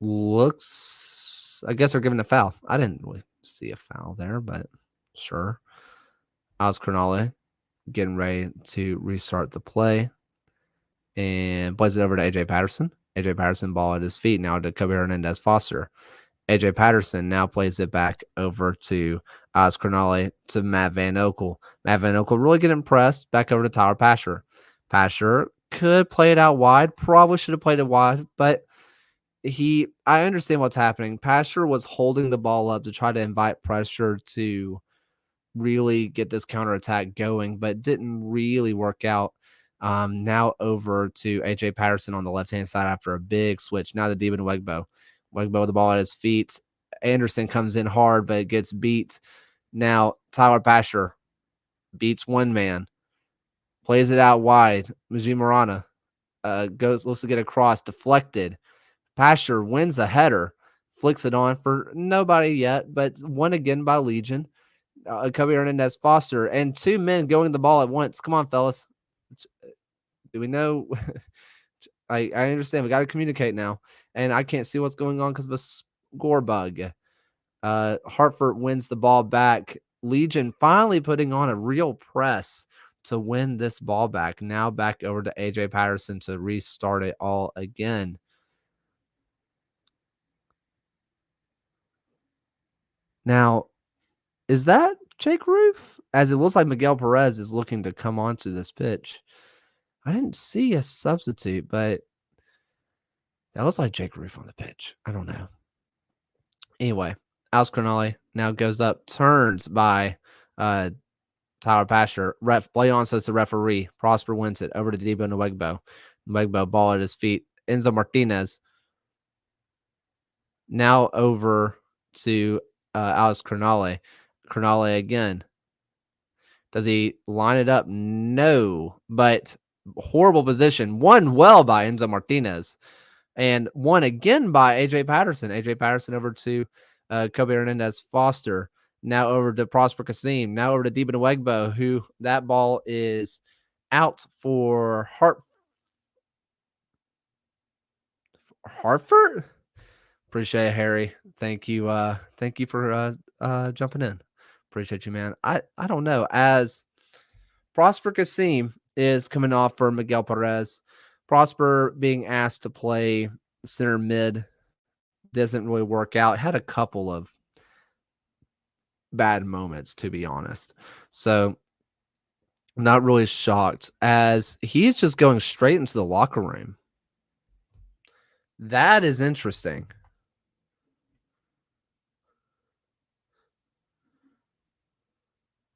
looks, I guess they're giving a foul. I didn't really see a foul there, but sure. Alex Crognale getting ready to restart the play and plays it over to AJ Patterson. AJ Patterson, ball at his feet now to Kobe Hernandez Foster. AJ Patterson now plays it back over to Alex Crognale to Matt Van Oekel. Matt Van Oekel really getting pressed back over to Tyler Pasher. Pasher could play it out wide, probably should have played it wide, but I understand what's happening. Pasher was holding the ball up to try to invite pressure to really get this counterattack going, but didn't really work out. Now over to AJ Patterson on the left-hand side after a big switch. Now to Deben Wegbo. Wegbo with the ball at his feet. Anderson comes in hard, but gets beat. Now Tyler Pasher beats one man. Plays it out wide. Majid Marana looks to get across, deflected. Pasher wins a header, flicks it on for nobody yet, but won again by Legion. Kobe Hernandez Foster, and two men going the ball at once. Come on, fellas. Do we know? I understand. We got to communicate now, and I can't see what's going on because of a score bug. Hartford wins the ball back. Legion finally putting on a real press to win this ball back. Now back over to AJ Patterson to restart it all again. Now, is that Jake Roof? As it looks like Miguel Perez is looking to come onto this pitch. I didn't see a substitute, but that looks like Jake Roof on the pitch. I don't know. Anyway, Alex Crognale now goes up, turns by Tyler Pasher. Play on says the referee. Prosper wins it over to Debo Nwegbo. Nwegbo, ball at his feet. Enzo Martinez. Now over to Alex Crognale. Crognale again. Does he line it up? No, but horrible position. Won well by Enzo Martinez. And won again by AJ Patterson. AJ Patterson over to Kobe Hernandez Foster. Now over to Prosper Kasim. Now over to Deben Wegbo, who that ball is out for Hartford. Appreciate it, Harry. Thank you. Thank you for jumping in. Appreciate you, man. I don't know. As Prosper Kasim is coming off for Miguel Perez. Prosper being asked to play center mid doesn't really work out. Had a couple of bad moments, to be honest. So I'm not really shocked as he's just going straight into the locker room. That is interesting.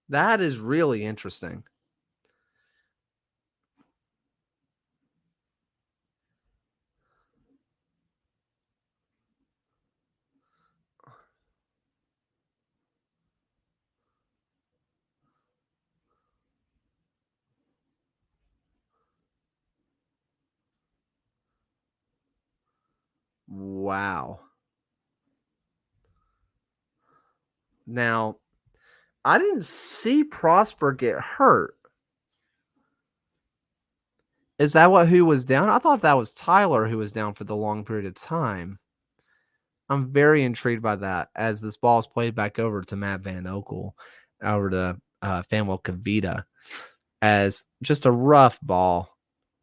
That is really interesting. Wow. Now, I didn't see Prosper get hurt. Is that who was down? I thought that was Tyler who was down for the long period of time. I'm very intrigued by that as this ball is played back over to Matt Van Okel, over to Fanuel Kavita, as just a rough ball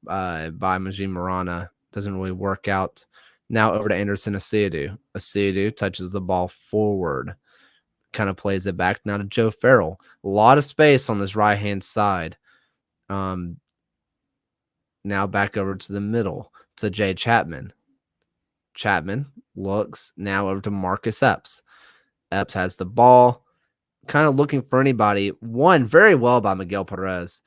by Majin Marana. Doesn't really work out. Now over to Anderson Asiadu. Asiadu touches the ball forward, kind of plays it back now to Joe Farrell. A lot of space on this right-hand side. Now back over to the middle to Jay Chapman. Chapman looks now over to Marcus Epps. Epps has the ball, kind of looking for anybody. Won very well by Miguel Perez.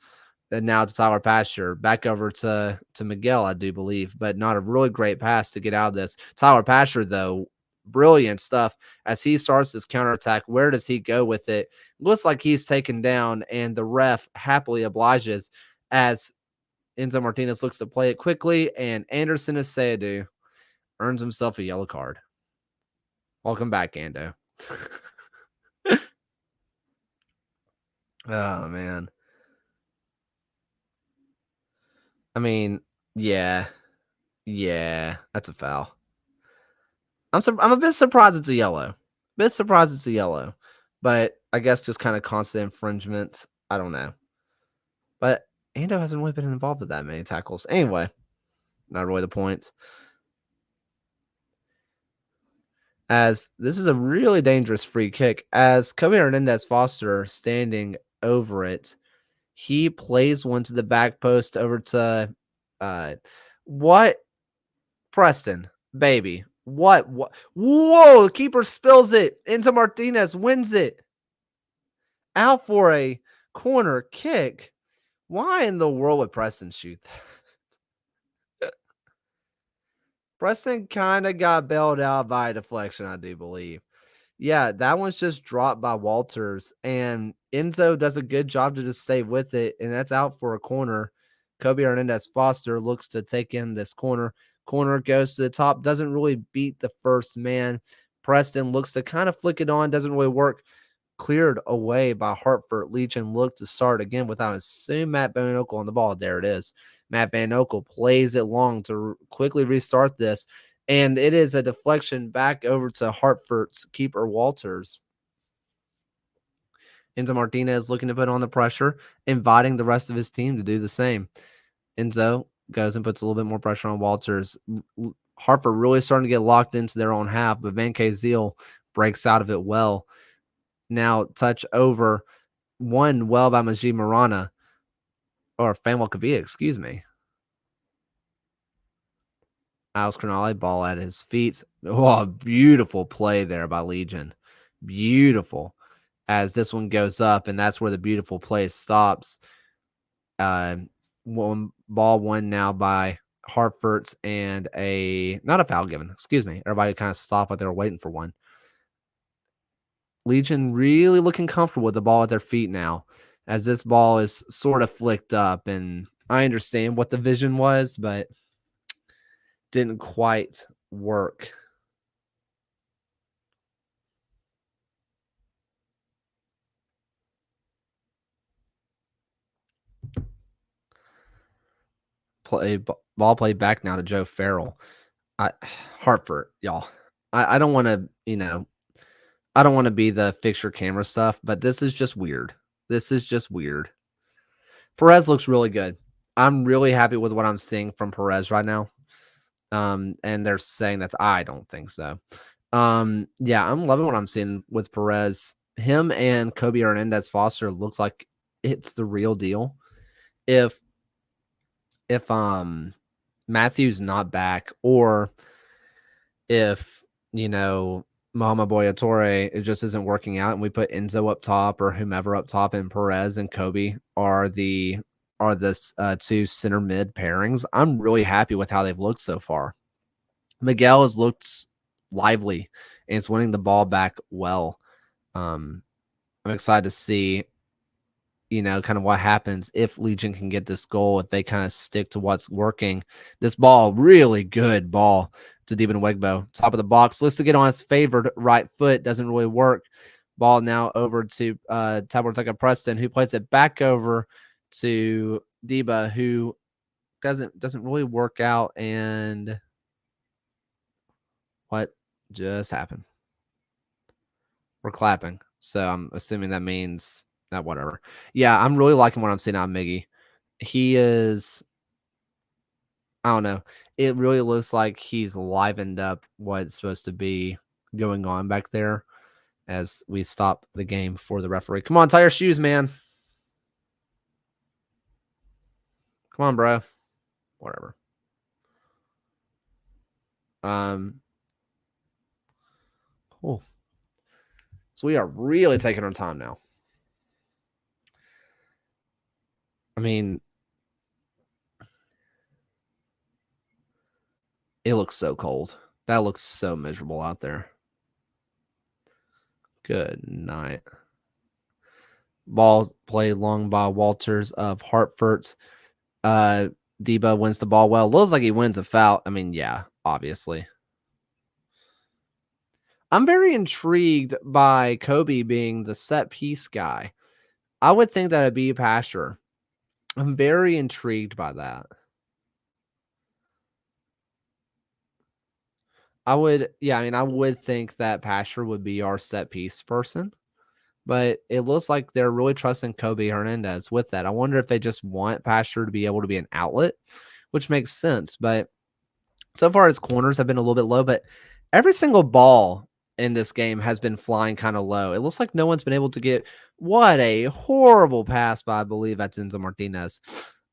And now it's Tyler Pasture. Back over to Miguel, I do believe, but not a really great pass to get out of this. Tyler Pasture, though, brilliant stuff as he starts his counterattack. Where does he go with it? Looks like he's taken down, and the ref happily obliges as Enzo Martinez looks to play it quickly, and Anderson Asiadu earns himself a yellow card. Welcome back, Ando. Oh, man. I mean, yeah, that's a foul. I'm a bit surprised it's a yellow. But I guess just kind of constant infringement. I don't know. But Ando hasn't really been involved with that many tackles. Anyway, not really the point. As this is a really dangerous free kick. As Kobe Hernandez Foster standing over it, he plays one to the back post over to what? Preston, baby. What? Whoa, keeper spills it into Martinez, wins it. Out for a corner kick. Why in the world would Preston shoot that? Preston kind of got bailed out by a deflection, I do believe. Yeah, that one's just dropped by Walters, and Enzo does a good job to just stay with it, and that's out for a corner. Kobe Hernandez Foster looks to take in this corner. Corner goes to the top, doesn't really beat the first man. Preston looks to kind of flick it on, doesn't really work. Cleared away by Hartford. Legion looked to start again without assume Matt Van Okel on the ball. There it is. Matt Van Okel plays it long to quickly restart this. And it is a deflection back over to Hartford's keeper, Walters. Enzo Martinez looking to put on the pressure, inviting the rest of his team to do the same. Enzo goes and puts a little bit more pressure on Walters. Hartford really starting to get locked into their own half, but Van Zeal breaks out of it well. Now touch over one well by Majid Marana, or Fanuel Kavita, excuse me. Alex Crognale, ball at his feet. Oh, beautiful play there by Legion. Beautiful. As this one goes up, and that's where the beautiful play stops. One ball won now by Hartford's and not a foul given, excuse me. Everybody kind of stopped what they were waiting for one. Legion really looking comfortable with the ball at their feet now, as this ball is sort of flicked up, and I understand what the vision was, but didn't quite work. ball played back now to Joe Farrell. Hartford, y'all. I don't want to, I don't want to be the fixture camera stuff, but this is just weird. This is just weird. Perez looks really good. I'm really happy with what I'm seeing from Perez right now. And they're saying I don't think so. Yeah, I'm loving what I'm seeing with Perez. Him and Kobe Hernandez Foster looks like it's the real deal. If Matthew's not back, or if Mama Boyatore, it just isn't working out, and we put Enzo up top or whomever up top, and Perez and Kobe are the two center mid pairings, I'm really happy with how they've looked so far. Miguel has looked lively and it's winning the ball back well. I'm excited to see, kind of what happens if Legion can get this goal, if they kind of stick to what's working. This ball, really good ball to Deben Wegbo. Top of the box, looks to get on his favored right foot, doesn't really work. Ball now over to Taborteka Preston, who plays it back over to Deba, who doesn't really work out. And what just happened? We're clapping, so I'm assuming that means that whatever. Yeah, I'm really liking what I'm seeing out of Miggy. He is, I don't know, it really looks like he's livened up what's supposed to be going on back there as we stop the game for the referee. Come on, tie your shoes, man. Come on, bro. Whatever. Cool. So we are really taking our time now. I mean, it looks so cold. That looks so miserable out there. Good night. Ball played long by Walters of Hartford. Deba wins the ball well. Looks like he wins a foul. I mean, yeah, obviously. I'm very intrigued by Kobe being the set piece guy. I would think that it'd be Pasher. I'm very intrigued by that. I would think that Pasher would be our set piece person, but it looks like they're really trusting Kobe Hernandez with that. I wonder if they just want Pasher to be able to be an outlet, which makes sense. But so far, his corners have been a little bit low, but every single ball in this game has been flying kind of low. It looks like no one's been able to get. What a horrible pass by, I believe that's Enzo Martinez.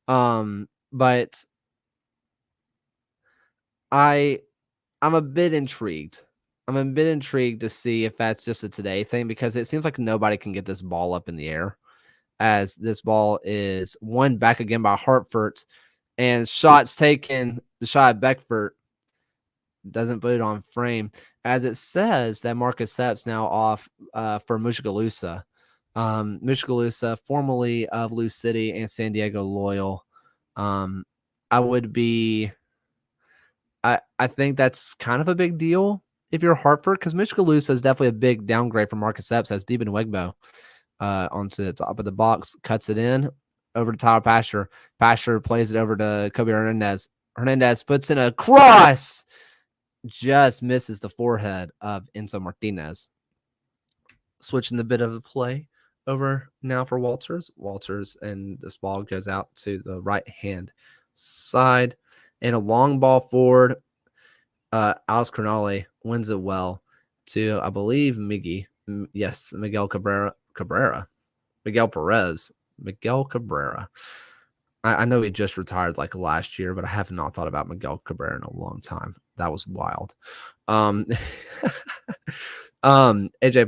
But I'm a bit intrigued. I'm a bit intrigued to see if that's just a today thing, because it seems like nobody can get this ball up in the air, as this ball is won back again by Hartford, and shots taken. The shot at Beckford doesn't put it on frame, as it says that Marcus Sepp's now off for Mushagalusa. Mushagalusa, formerly of Lou City and San Diego Loyal. I think that's kind of a big deal if you're Hartford, because Mushagalusa is definitely a big downgrade for Marcus Epps, as Deben Wegbo onto the top of the box, cuts it in over to Tyler Pasher. Pasher plays it over to Kobe Hernandez. Hernandez puts in a cross, just misses the forehead of Enzo Martinez. Switching the bit of the play over now for Walters. Walters, and this ball goes out to the right-hand side. And a long ball forward. Alex Cronale wins it well to, I believe, Miggy. Yes, Miguel Cabrera. Miguel Perez. Miguel Cabrera. I know he just retired like last year, but I have not thought about Miguel Cabrera in a long time. That was wild. AJ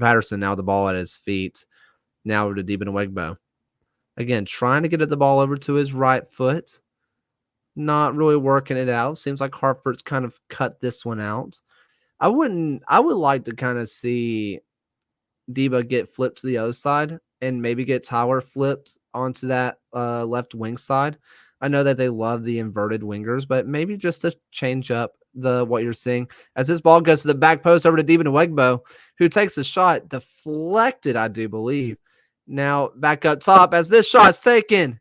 Patterson, now the ball at his feet. Now over to Deben Wegbo. Again, trying to get the ball over to his right foot. Not really working it out. Seems like Hartford's kind of cut this one out. I would like to kind of see Deba get flipped to the other side and maybe get Tyler flipped onto that left wing side. I know that they love the inverted wingers, but maybe just to change up what you're seeing, as this ball goes to the back post over to Deben Wegbo, who takes a shot deflected, I do believe. Now back up top as this shot's taken.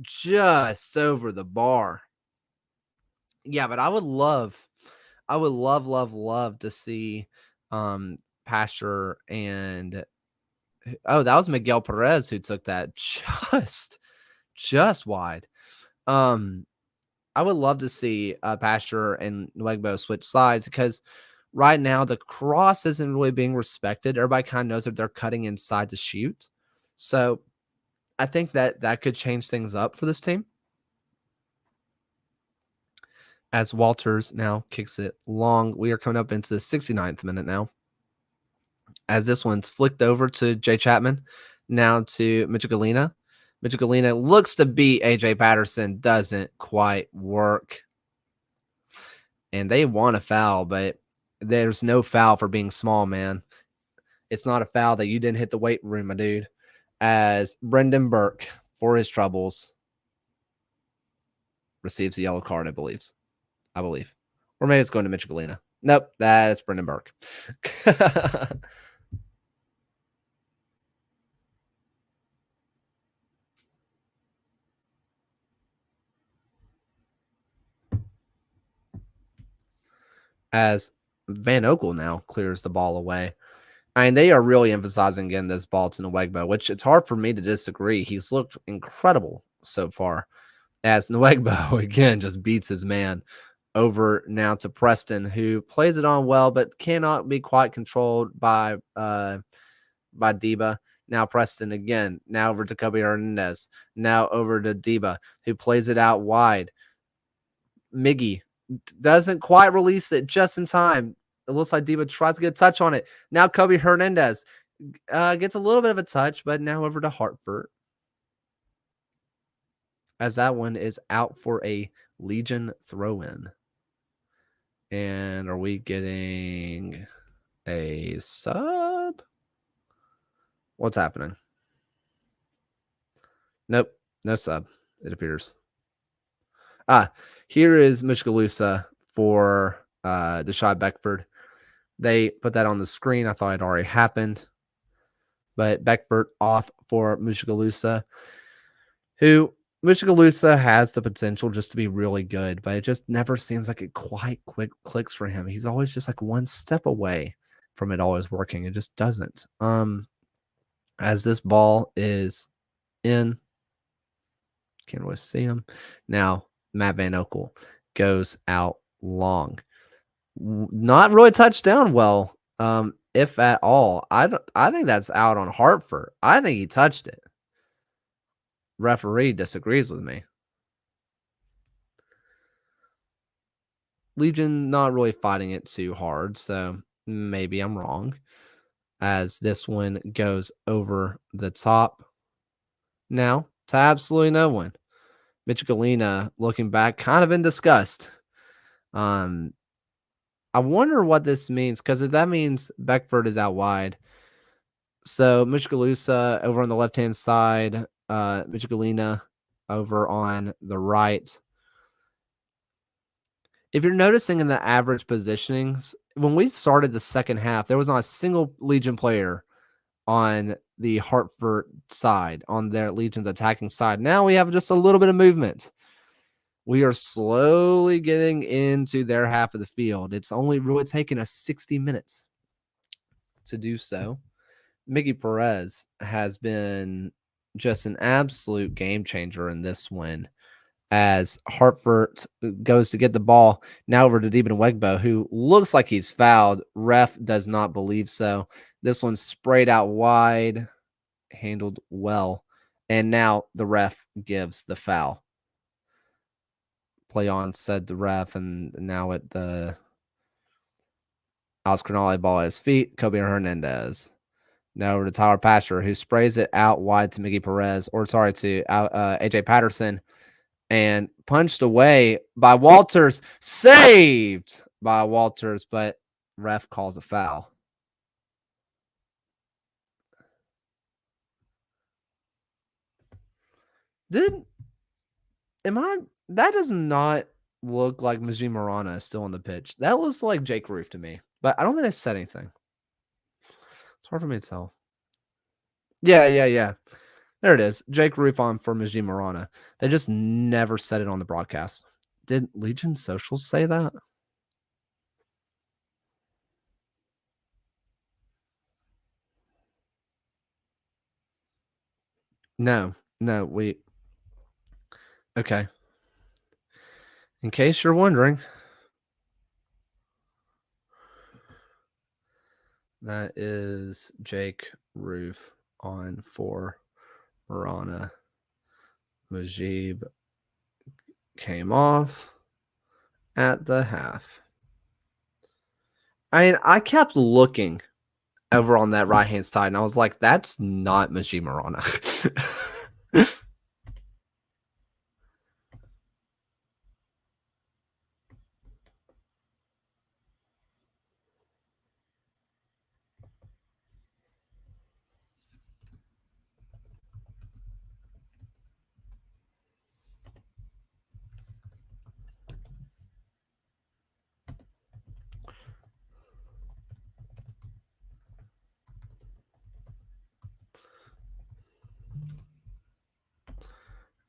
just over the bar. Yeah, but I would love, love to see Pastor and that was Miguel Perez who took that just wide. I would love to see Pastor and Nwegbo switch sides because right now the cross isn't really being respected. Everybody kind of knows that they're cutting inside to shoot. So I think that could change things up for this team. As Walters now kicks it long. We are coming up into the 69th minute now. As this one's flicked over to Jay Chapman. Now to Michigalina. Michigalina looks to beat AJ Patterson. Doesn't quite work. And they want a foul, but there's no foul for being small, man. It's not a foul that you didn't hit the weight room, my dude. As Brendan Burke, for his troubles, receives a yellow card, I believe. Or maybe it's going to Michigalina. Nope, that's Brendan Burke. As Van Okel now clears the ball away. I mean, they are really emphasizing again this ball to Nwegbo, which it's hard for me to disagree. He's looked incredible so far. As Nwegbo, again, just beats his man. Over now to Preston, who plays it on well, but cannot be quite controlled by Deba. Now Preston again. Now over to Kobe Hernandez. Now over to Deba, who plays it out wide. Miggy doesn't quite release it just in time. It looks like Deba tries to get a touch on it. Now Kobe Hernandez gets a little bit of a touch, but now over to Hartford. As that one is out for a Legion throw-in. And are we getting a sub? What's happening? Nope, no sub, it appears. Here is Mishkalusa for Deshaun Beckford. They put that on the screen. I thought it already happened. But Beckford off for Mishkalusa, who Mishkalusa has the potential just to be really good, but it just never seems like it quite clicks for him. He's always just like one step away from it always working. It just doesn't. As this ball is in, can't really see him. Now, Matt Van Okel goes out long. Not really touched down well, if at all. I think that's out on Hartford. I think he touched it. Referee disagrees with me. Legion not really fighting it too hard, so maybe I'm wrong. As this one goes over the top. Now to absolutely no one. Michigalina looking back, kind of in disgust. I wonder what this means, because if that means Beckford is out wide. So Michigalusa over on the left-hand side, Michigalina over on the right. If you're noticing in the average positionings, when we started the second half, there was not a single Legion player on the Hartford side, on their Legion's attacking side. Now we have just a little bit of movement. We are slowly getting into their half of the field. It's only really taken us 60 minutes to do so. Mickey Perez has been just an absolute game changer in this one. As Hartford goes to get the ball, now over to Deben Wegbo, who looks like he's fouled. Ref does not believe so. This one's sprayed out wide, handled well, and now the ref gives the foul. Play on, said the ref, and now at the Alex Cronale ball at his feet, Kobe Hernandez. Now over to Tyler Pasher, who sprays it out wide to Miggy Perez, or sorry, to AJ Patterson, and punched away by Walters. Saved by Walters, but ref calls a foul. That does not look like Majid Marana is still on the pitch. That looks like Jake Roof to me, but I don't think they said anything. It's hard for me to tell. Yeah. There it is. Jake Roof on for Majid Marana. They just never said it on the broadcast. Did Legion Socials say that? No, we. Okay. In case you're wondering, that is Jake Roof on for Marana. Majib came off at the half. I kept looking over on that right hand side, and I was like, "That's not Majid Marana."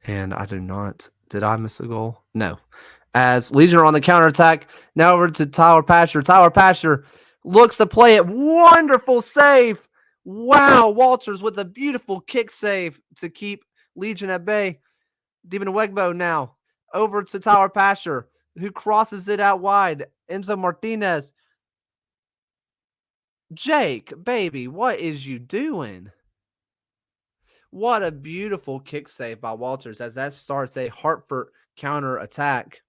And I do not. Did I miss a goal? No. As Legion are on the counterattack, now over to Tyler Pasher. Tyler Pasher looks to play it. Wonderful save. Wow. Walters with a beautiful kick save to keep Legion at bay. Devin Wegbo now over to Tyler Pasher, who crosses it out wide. Enzo Martinez. Jake, baby, what is you doing? What a beautiful kick save by Walters as that starts a Hartford counter attack.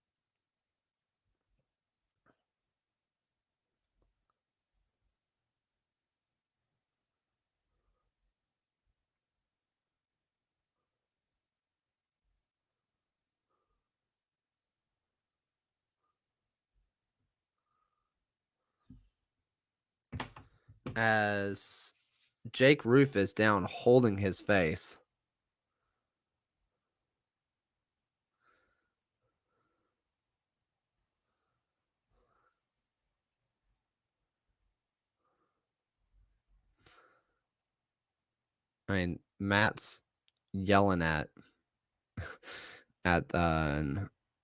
As Jake Roof is down holding his face. I mean, Matt's yelling at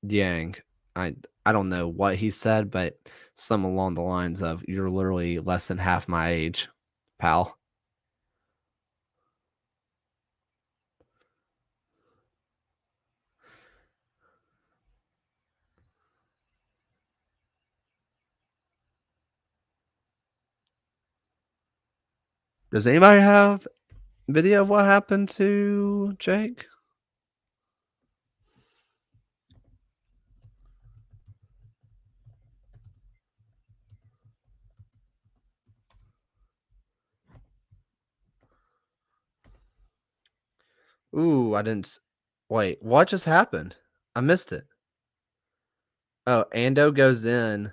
Yang. I don't know what he said, but some along the lines of "You're literally less than half my age, pal." Does anybody have video of what happened to Jake? Ooh, I didn't. Wait, what just happened? I missed it. Oh, Ando goes in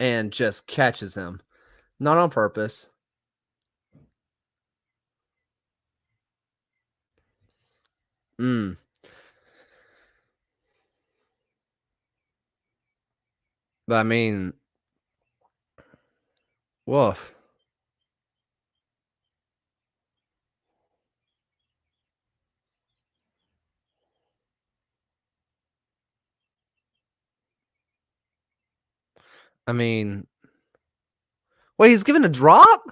and just catches him. Not on purpose. But I mean, woof. I mean, wait, he's given a drop?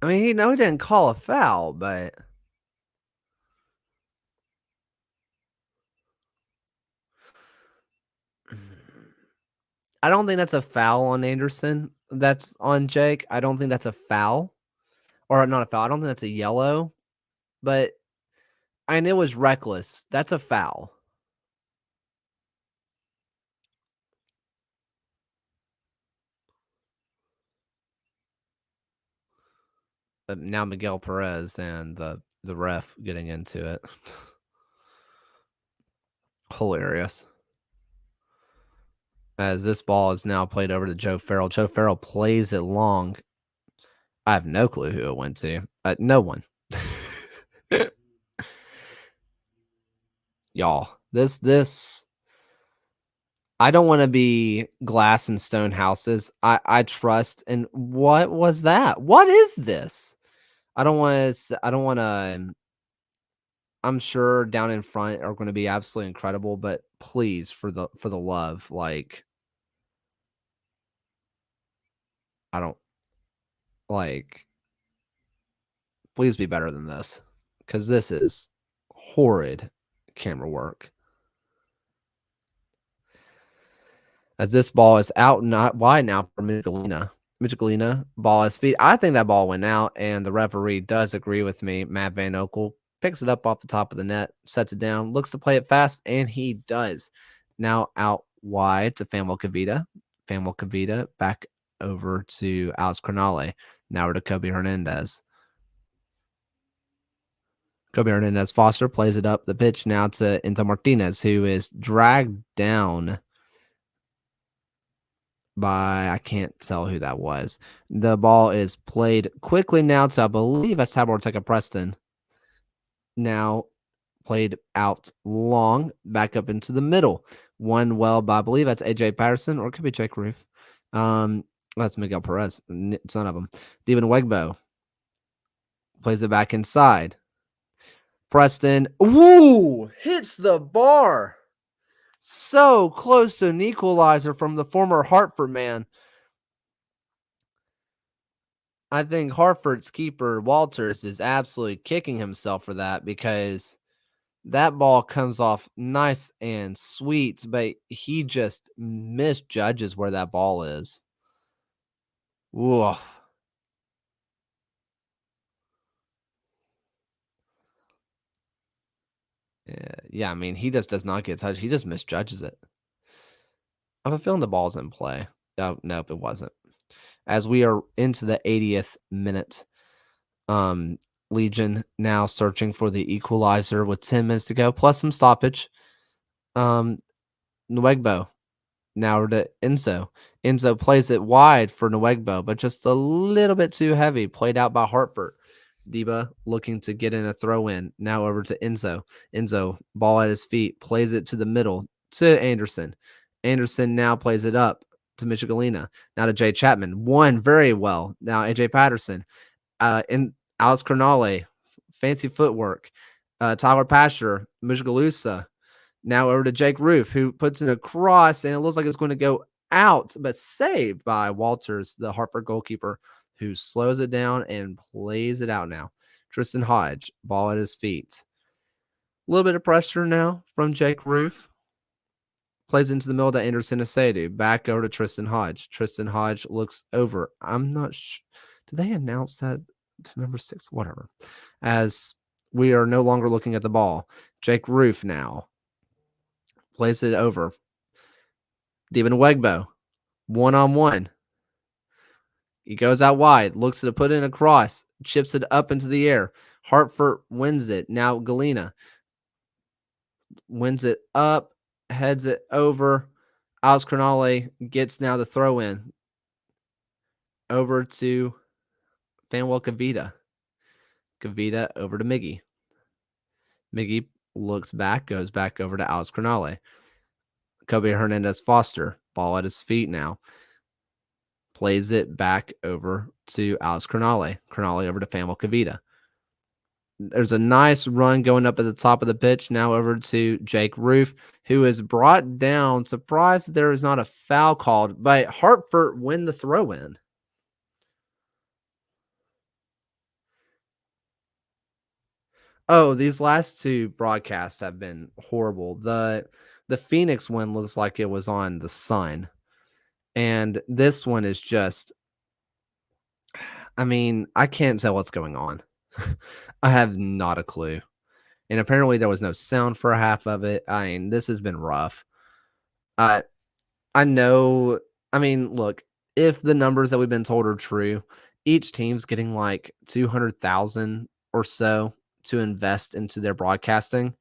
I mean, he didn't call a foul, but I don't think that's a foul on Anderson. That's on Jake. I don't think that's a foul. Or not a foul. I don't think that's a yellow. But I mean, it was reckless. That's a foul. But now Miguel Perez and the ref getting into it. Hilarious. As this ball is now played over to Joe Farrell. Joe Farrell plays it long. I have no clue who it went to. No one. Y'all, this I don't want to be glass and stone houses. I trust. And what was that? What is this? I don't want to. I don't want to. I'm sure down in front are going to be absolutely incredible, but please, for the love, like I don't like. Please be better than this, because this is horrid camera work. As this ball is out not wide now for Michelina. Michelina, ball has feet. I think that ball went out, and the referee does agree with me. Matt Van Okel picks it up off the top of the net, sets it down, looks to play it fast, and he does. Now out wide to Famwell Kavita. Famwell Kavita back over to Alex Cronale. Now we're to Kobe Hernandez. Kobe Hernandez Foster plays it up the pitch now to Enzo Martinez, who is dragged down by I can't tell who that was. The ball is played quickly now to I believe that's Tabor Teka Preston. Now played out long, back up into the middle. Won well by I believe that's AJ Patterson or it could be Jake Roof. That's Miguel Perez. It's none of them. Devin Wegbo plays it back inside. Preston, woo, hits the bar. So close to an equalizer from the former Hartford man. I think Hartford's keeper, Walters, is absolutely kicking himself for that because that ball comes off nice and sweet, but he just misjudges where that ball is. Whoa. Yeah, I mean, he just does not get touched. He just misjudges it. I have a feeling the ball's in play. Oh, nope, it wasn't. As we are into the 80th minute, Legion now searching for the equalizer with 10 minutes to go, plus some stoppage. Nwegbo now to Enzo. Enzo plays it wide for Nwegbo, but just a little bit too heavy. Played out by Hartford. Deba looking to get in a throw in. Now over to Enzo. Enzo, ball at his feet, plays it to the middle to Anderson. Anderson now plays it up to Michigalina. Now to Jay Chapman. Won very well. Now AJ Patterson. In Alex Cronale. Fancy footwork. Tyler Pasher. Michigalusa. Now over to Jake Roof, who puts in a cross, and it looks like it's going to go out, but saved by Walters, the Hartford goalkeeper, who slows it down and plays it out now. Tristan Hodge, ball at his feet. A little bit of pressure now from Jake Roof. Plays into the middle to Anderson Asedu. Back over to Tristan Hodge. Tristan Hodge looks over. I'm not sure. Did they announce that to number 6? Whatever. As we are no longer looking at the ball. Jake Roof now plays it over. Devin Wegbo, one-on-one. He goes out wide, looks to put in a cross, chips it up into the air. Hartford wins it. Now Galena wins it up, heads it over. Alex Cronale gets now the throw in over to Fanwell Kavita. Kavita over to Miggy. Miggy looks back, goes back over to Alex Cronale. Kobe Hernandez Foster, ball at his feet now. Plays it back over to Alex Cronale. Cronale over to Famwell Kavita. There's a nice run going up at the top of the pitch. Now over to Jake Roof, who is brought down. Surprised that there is not a foul called, but Hartford win the throw in. Oh, these last two broadcasts have been horrible. The Phoenix one looks like it was on the Sun. And this one is just, I mean, I can't tell what's going on. I have not a clue. And apparently there was no sound for half of it. I mean, this has been rough. I know, I mean, look, if the numbers that we've been told are true, each team's getting like 200,000 or so to invest into their broadcasting.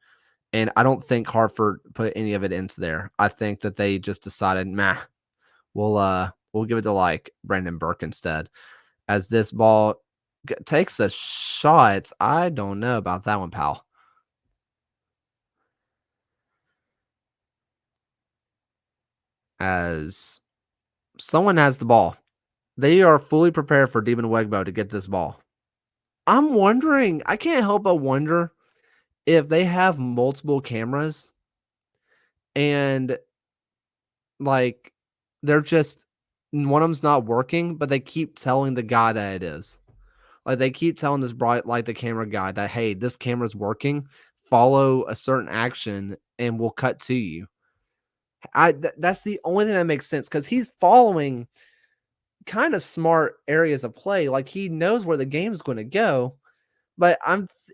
And I don't think Hartford put any of it into there. I think that they just decided, we'll give it to like Brandon Burke instead. As this ball takes a shot, I don't know about that one, pal. As someone has the ball, they are fully prepared for Demon Wegbo to get this ball. I'm wondering, I can't help but wonder if they have multiple cameras and like they're just one of them's not working, but they keep telling the guy that it is. Like they keep telling this bright like the camera guy that hey, this camera's working. Follow a certain action and we'll cut to you. That's the only thing that makes sense because he's following kind of smart areas of play. Like he knows where the game's going to go. But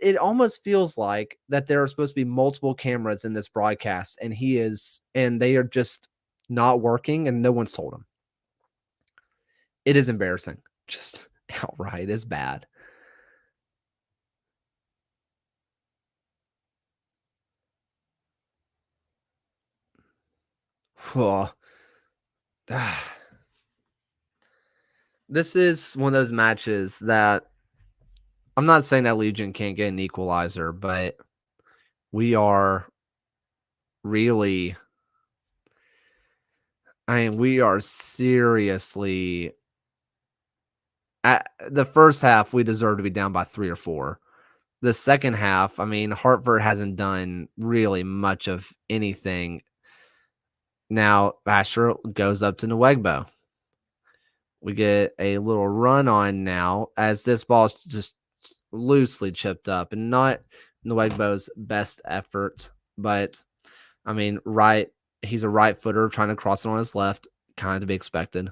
it almost feels like that there are supposed to be multiple cameras in this broadcast, and they are just not working, and no one's told him. It is embarrassing. Just outright is bad. This is one of those matches that I'm not saying that Legion can't get an equalizer, but we are really, we are seriously at the first half, we deserve to be down by 3 or 4. The second half, Hartford hasn't done really much of anything. Now, Asher goes up to Nwegbo. We get a little run on now as this ball's just loosely chipped up and not Nwegbo's best effort. But, he's a right footer trying to cross it on his left, kind of to be expected.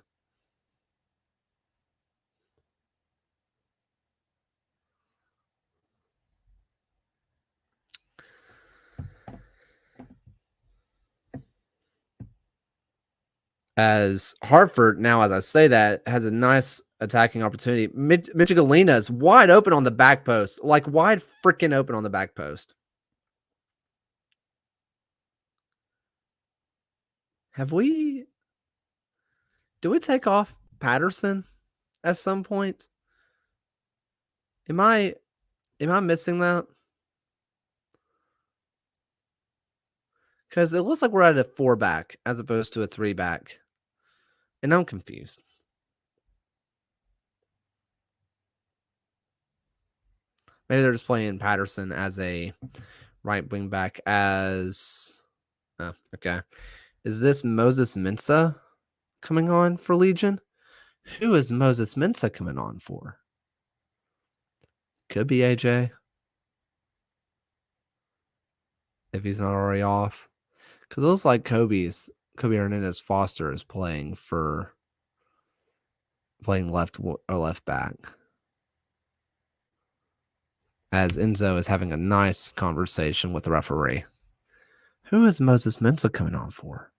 As Hartford, now as I say that, has a nice attacking opportunity. Michigalina is wide open on the back post, like wide freaking open on the back post. Did we take off Patterson at some point? Am I missing that? Because it looks like we're at a 4-back as opposed to a 3-back. And I'm confused. Maybe they're just playing Patterson as a right wing back as... Oh, okay. Is this Moses Mensah coming on for Legion? Who is Moses Mensah coming on for? Could be AJ. If he's not already off. Because it looks like Kobe Hernandez Foster is playing left or left back. As Enzo is having a nice conversation with the referee. Who is Moses Mensah coming on for?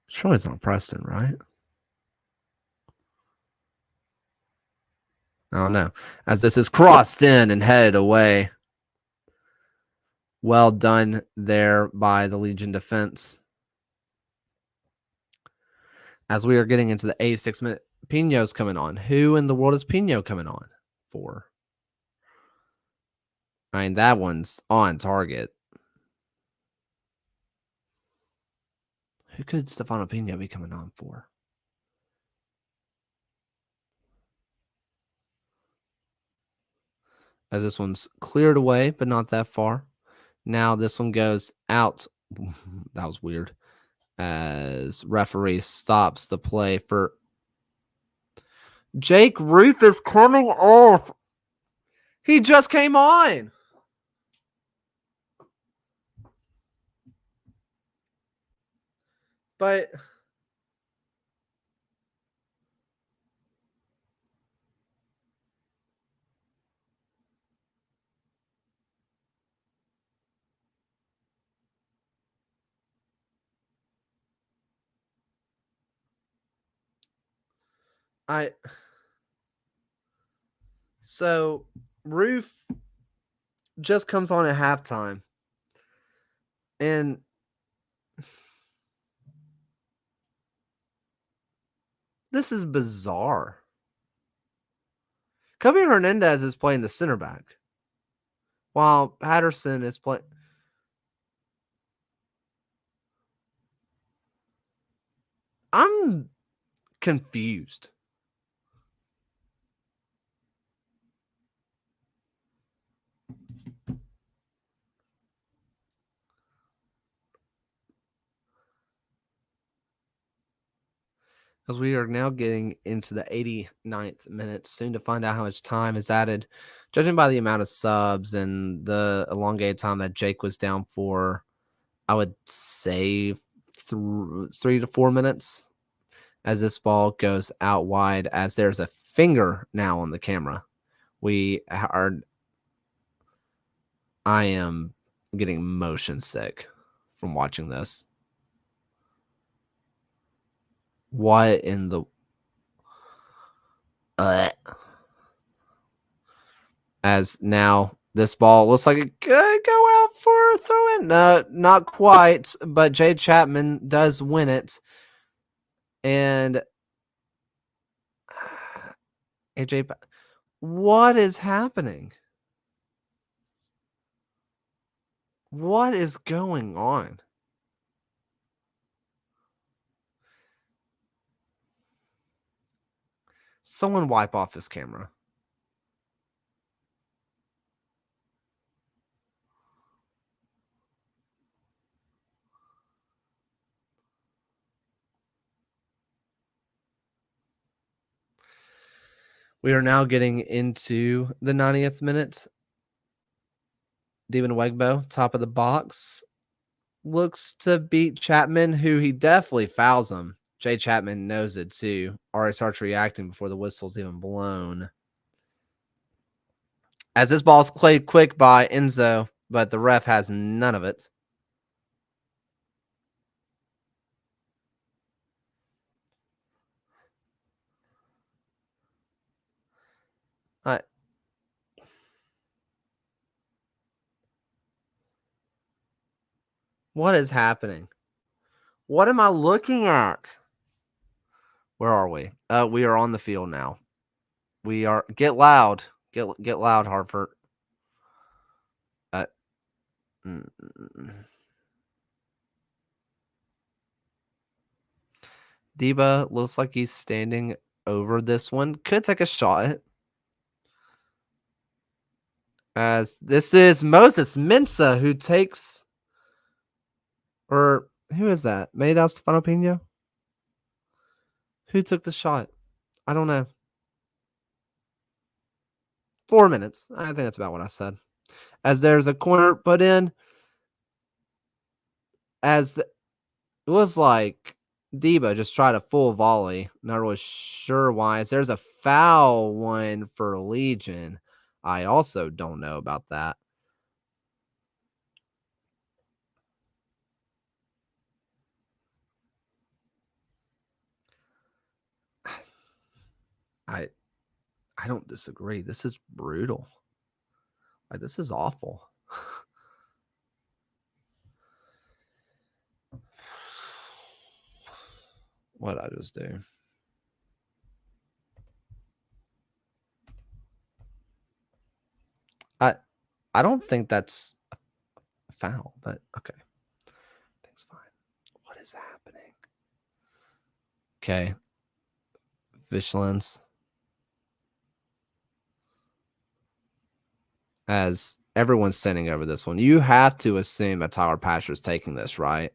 Surely it's not Preston, right? I don't know. As this is crossed in and headed away. Well done there by the Legion defense. As we are getting into the 86th minute, Pino's coming on. Who in the world is Pino coming on for? That one's on target. Who could Stefano Pino be coming on for? As this one's cleared away, but not that far. Now this one goes out. That was weird. As referee stops the play for Jake Roof is coming off. He just came on. But so Roof just comes on at halftime. And this is bizarre. Kobe Hernandez is playing the center back, while Patterson is playing. I'm confused. As we are now getting into the 89th minute, soon to find out how much time is added. Judging by the amount of subs and the elongated time that Jake was down for, I would say 3 to 4 minutes as this ball goes out wide, as there's a finger now on the camera. I am getting motion sick from watching this. What in the as now this ball looks like it could go out for a throw in. No, not quite, but Jay Chapman does win it. And AJ, what is happening? What is going on? Someone wipe off his camera. We are now getting into the 90th minute. Demon Wegbo, top of the box, looks to beat Chapman, who he definitely fouls him. Jay Chapman knows it too. Already starts reacting before the whistle's even blown. As this ball's played quick by Enzo, but the ref has none of it. What is happening? What am I looking at? Where are we? We are on the field now. We are get loud. Get loud, Hartford. Deba looks like he's standing over this one. Could take a shot. As this is Moses Mensah who takes, or who is that? Maybe that was Stefano Pino? Who took the shot? I don't know. 4 minutes. I think that's about what I said. As there's a corner put in. It was like Deba just tried a full volley. Not really sure why. As there's a foul one for Legion. I also don't know about that. I don't disagree. This is brutal. Like, this is awful. What did I just do? I don't think that's a foul, but okay. Things fine. What is happening? Okay. Vigilance. As everyone's standing over this one, you have to assume that Tyler Pasher's taking this, right?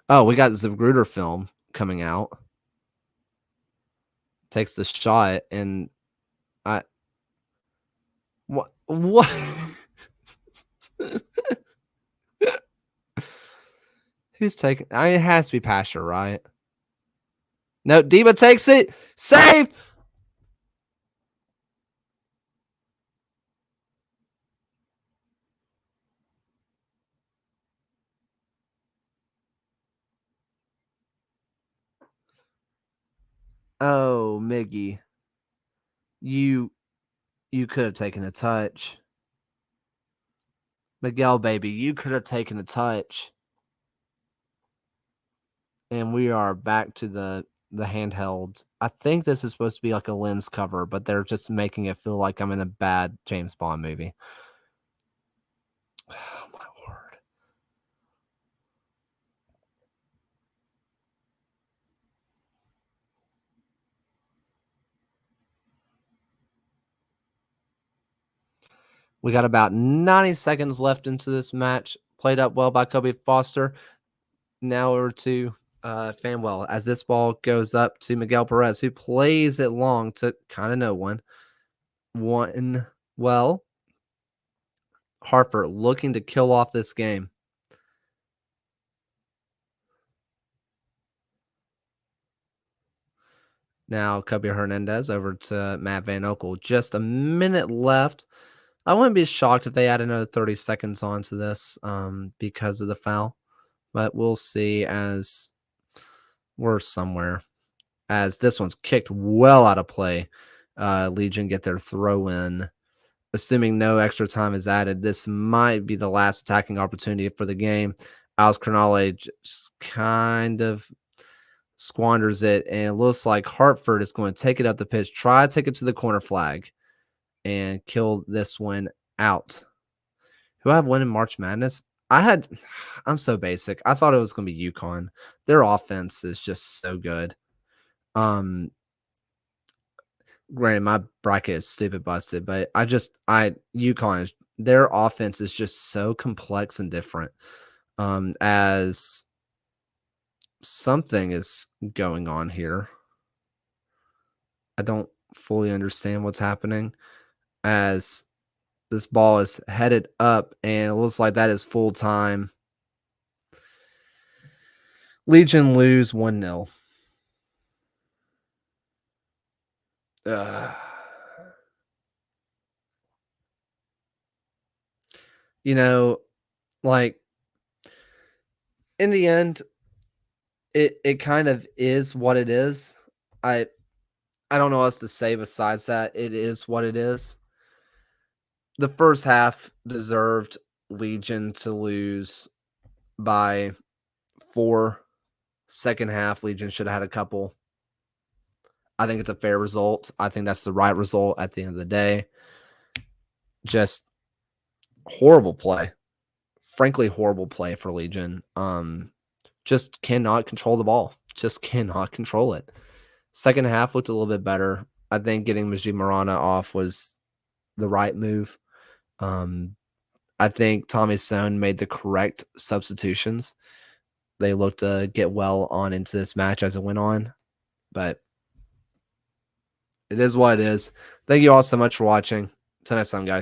Oh, we got Zapruder film coming out. Takes the shot, and what? Who's taking? I mean, it has to be Pasher, right? No, Deba takes it. Save. Oh, Miggy. You could have taken a touch. Miguel, baby, you could have taken a touch. And we are back to the handheld. I think this is supposed to be like a lens cover, but they're just making it feel like I'm in a bad James Bond movie. Oh, my word. We got about 90 seconds left into this match. Played up well by Kobe Foster. Now over to Fanwell, as this ball goes up to Miguel Perez, who plays it long to kind of no one. Well, Hartford looking to kill off this game. Now, Cubby Hernandez over to Matt Van Okel. Just a minute left. I wouldn't be shocked if they add another 30 seconds onto this because of the foul. But we'll see as we're somewhere. As this one's kicked well out of play. Legion get their throw in. Assuming no extra time is added, this might be the last attacking opportunity for the game. Alex Crognale just kind of squanders it, and it looks like Hartford is going to take it up the pitch, try to take it to the corner flag, and kill this one out. Who I have won in March Madness? I'm so basic. I thought it was going to be UConn. Their offense is just so good. Granted, my bracket is stupid busted, but UConn is, their offense is just so complex and different. As something is going on here. I don't fully understand what's happening as this ball is headed up and it looks like that is full time. Legion lose 1-0. You know, like in the end, it kind of is what it is. I don't know what else to say besides that. It is what it is. The first half deserved Legion to lose by 4. Second half, Legion should have had a couple. I think it's a fair result. I think that's the right result at the end of the day. Just horrible play. Frankly, horrible play for Legion. Just cannot control the ball. Just cannot control it. Second half looked a little bit better. I think getting Majid Marana off was the right move. I think Tommy Sohn made the correct substitutions. They looked to get well on into this match as it went on. But it is what it is. Thank you all so much for watching. Till next time, guys.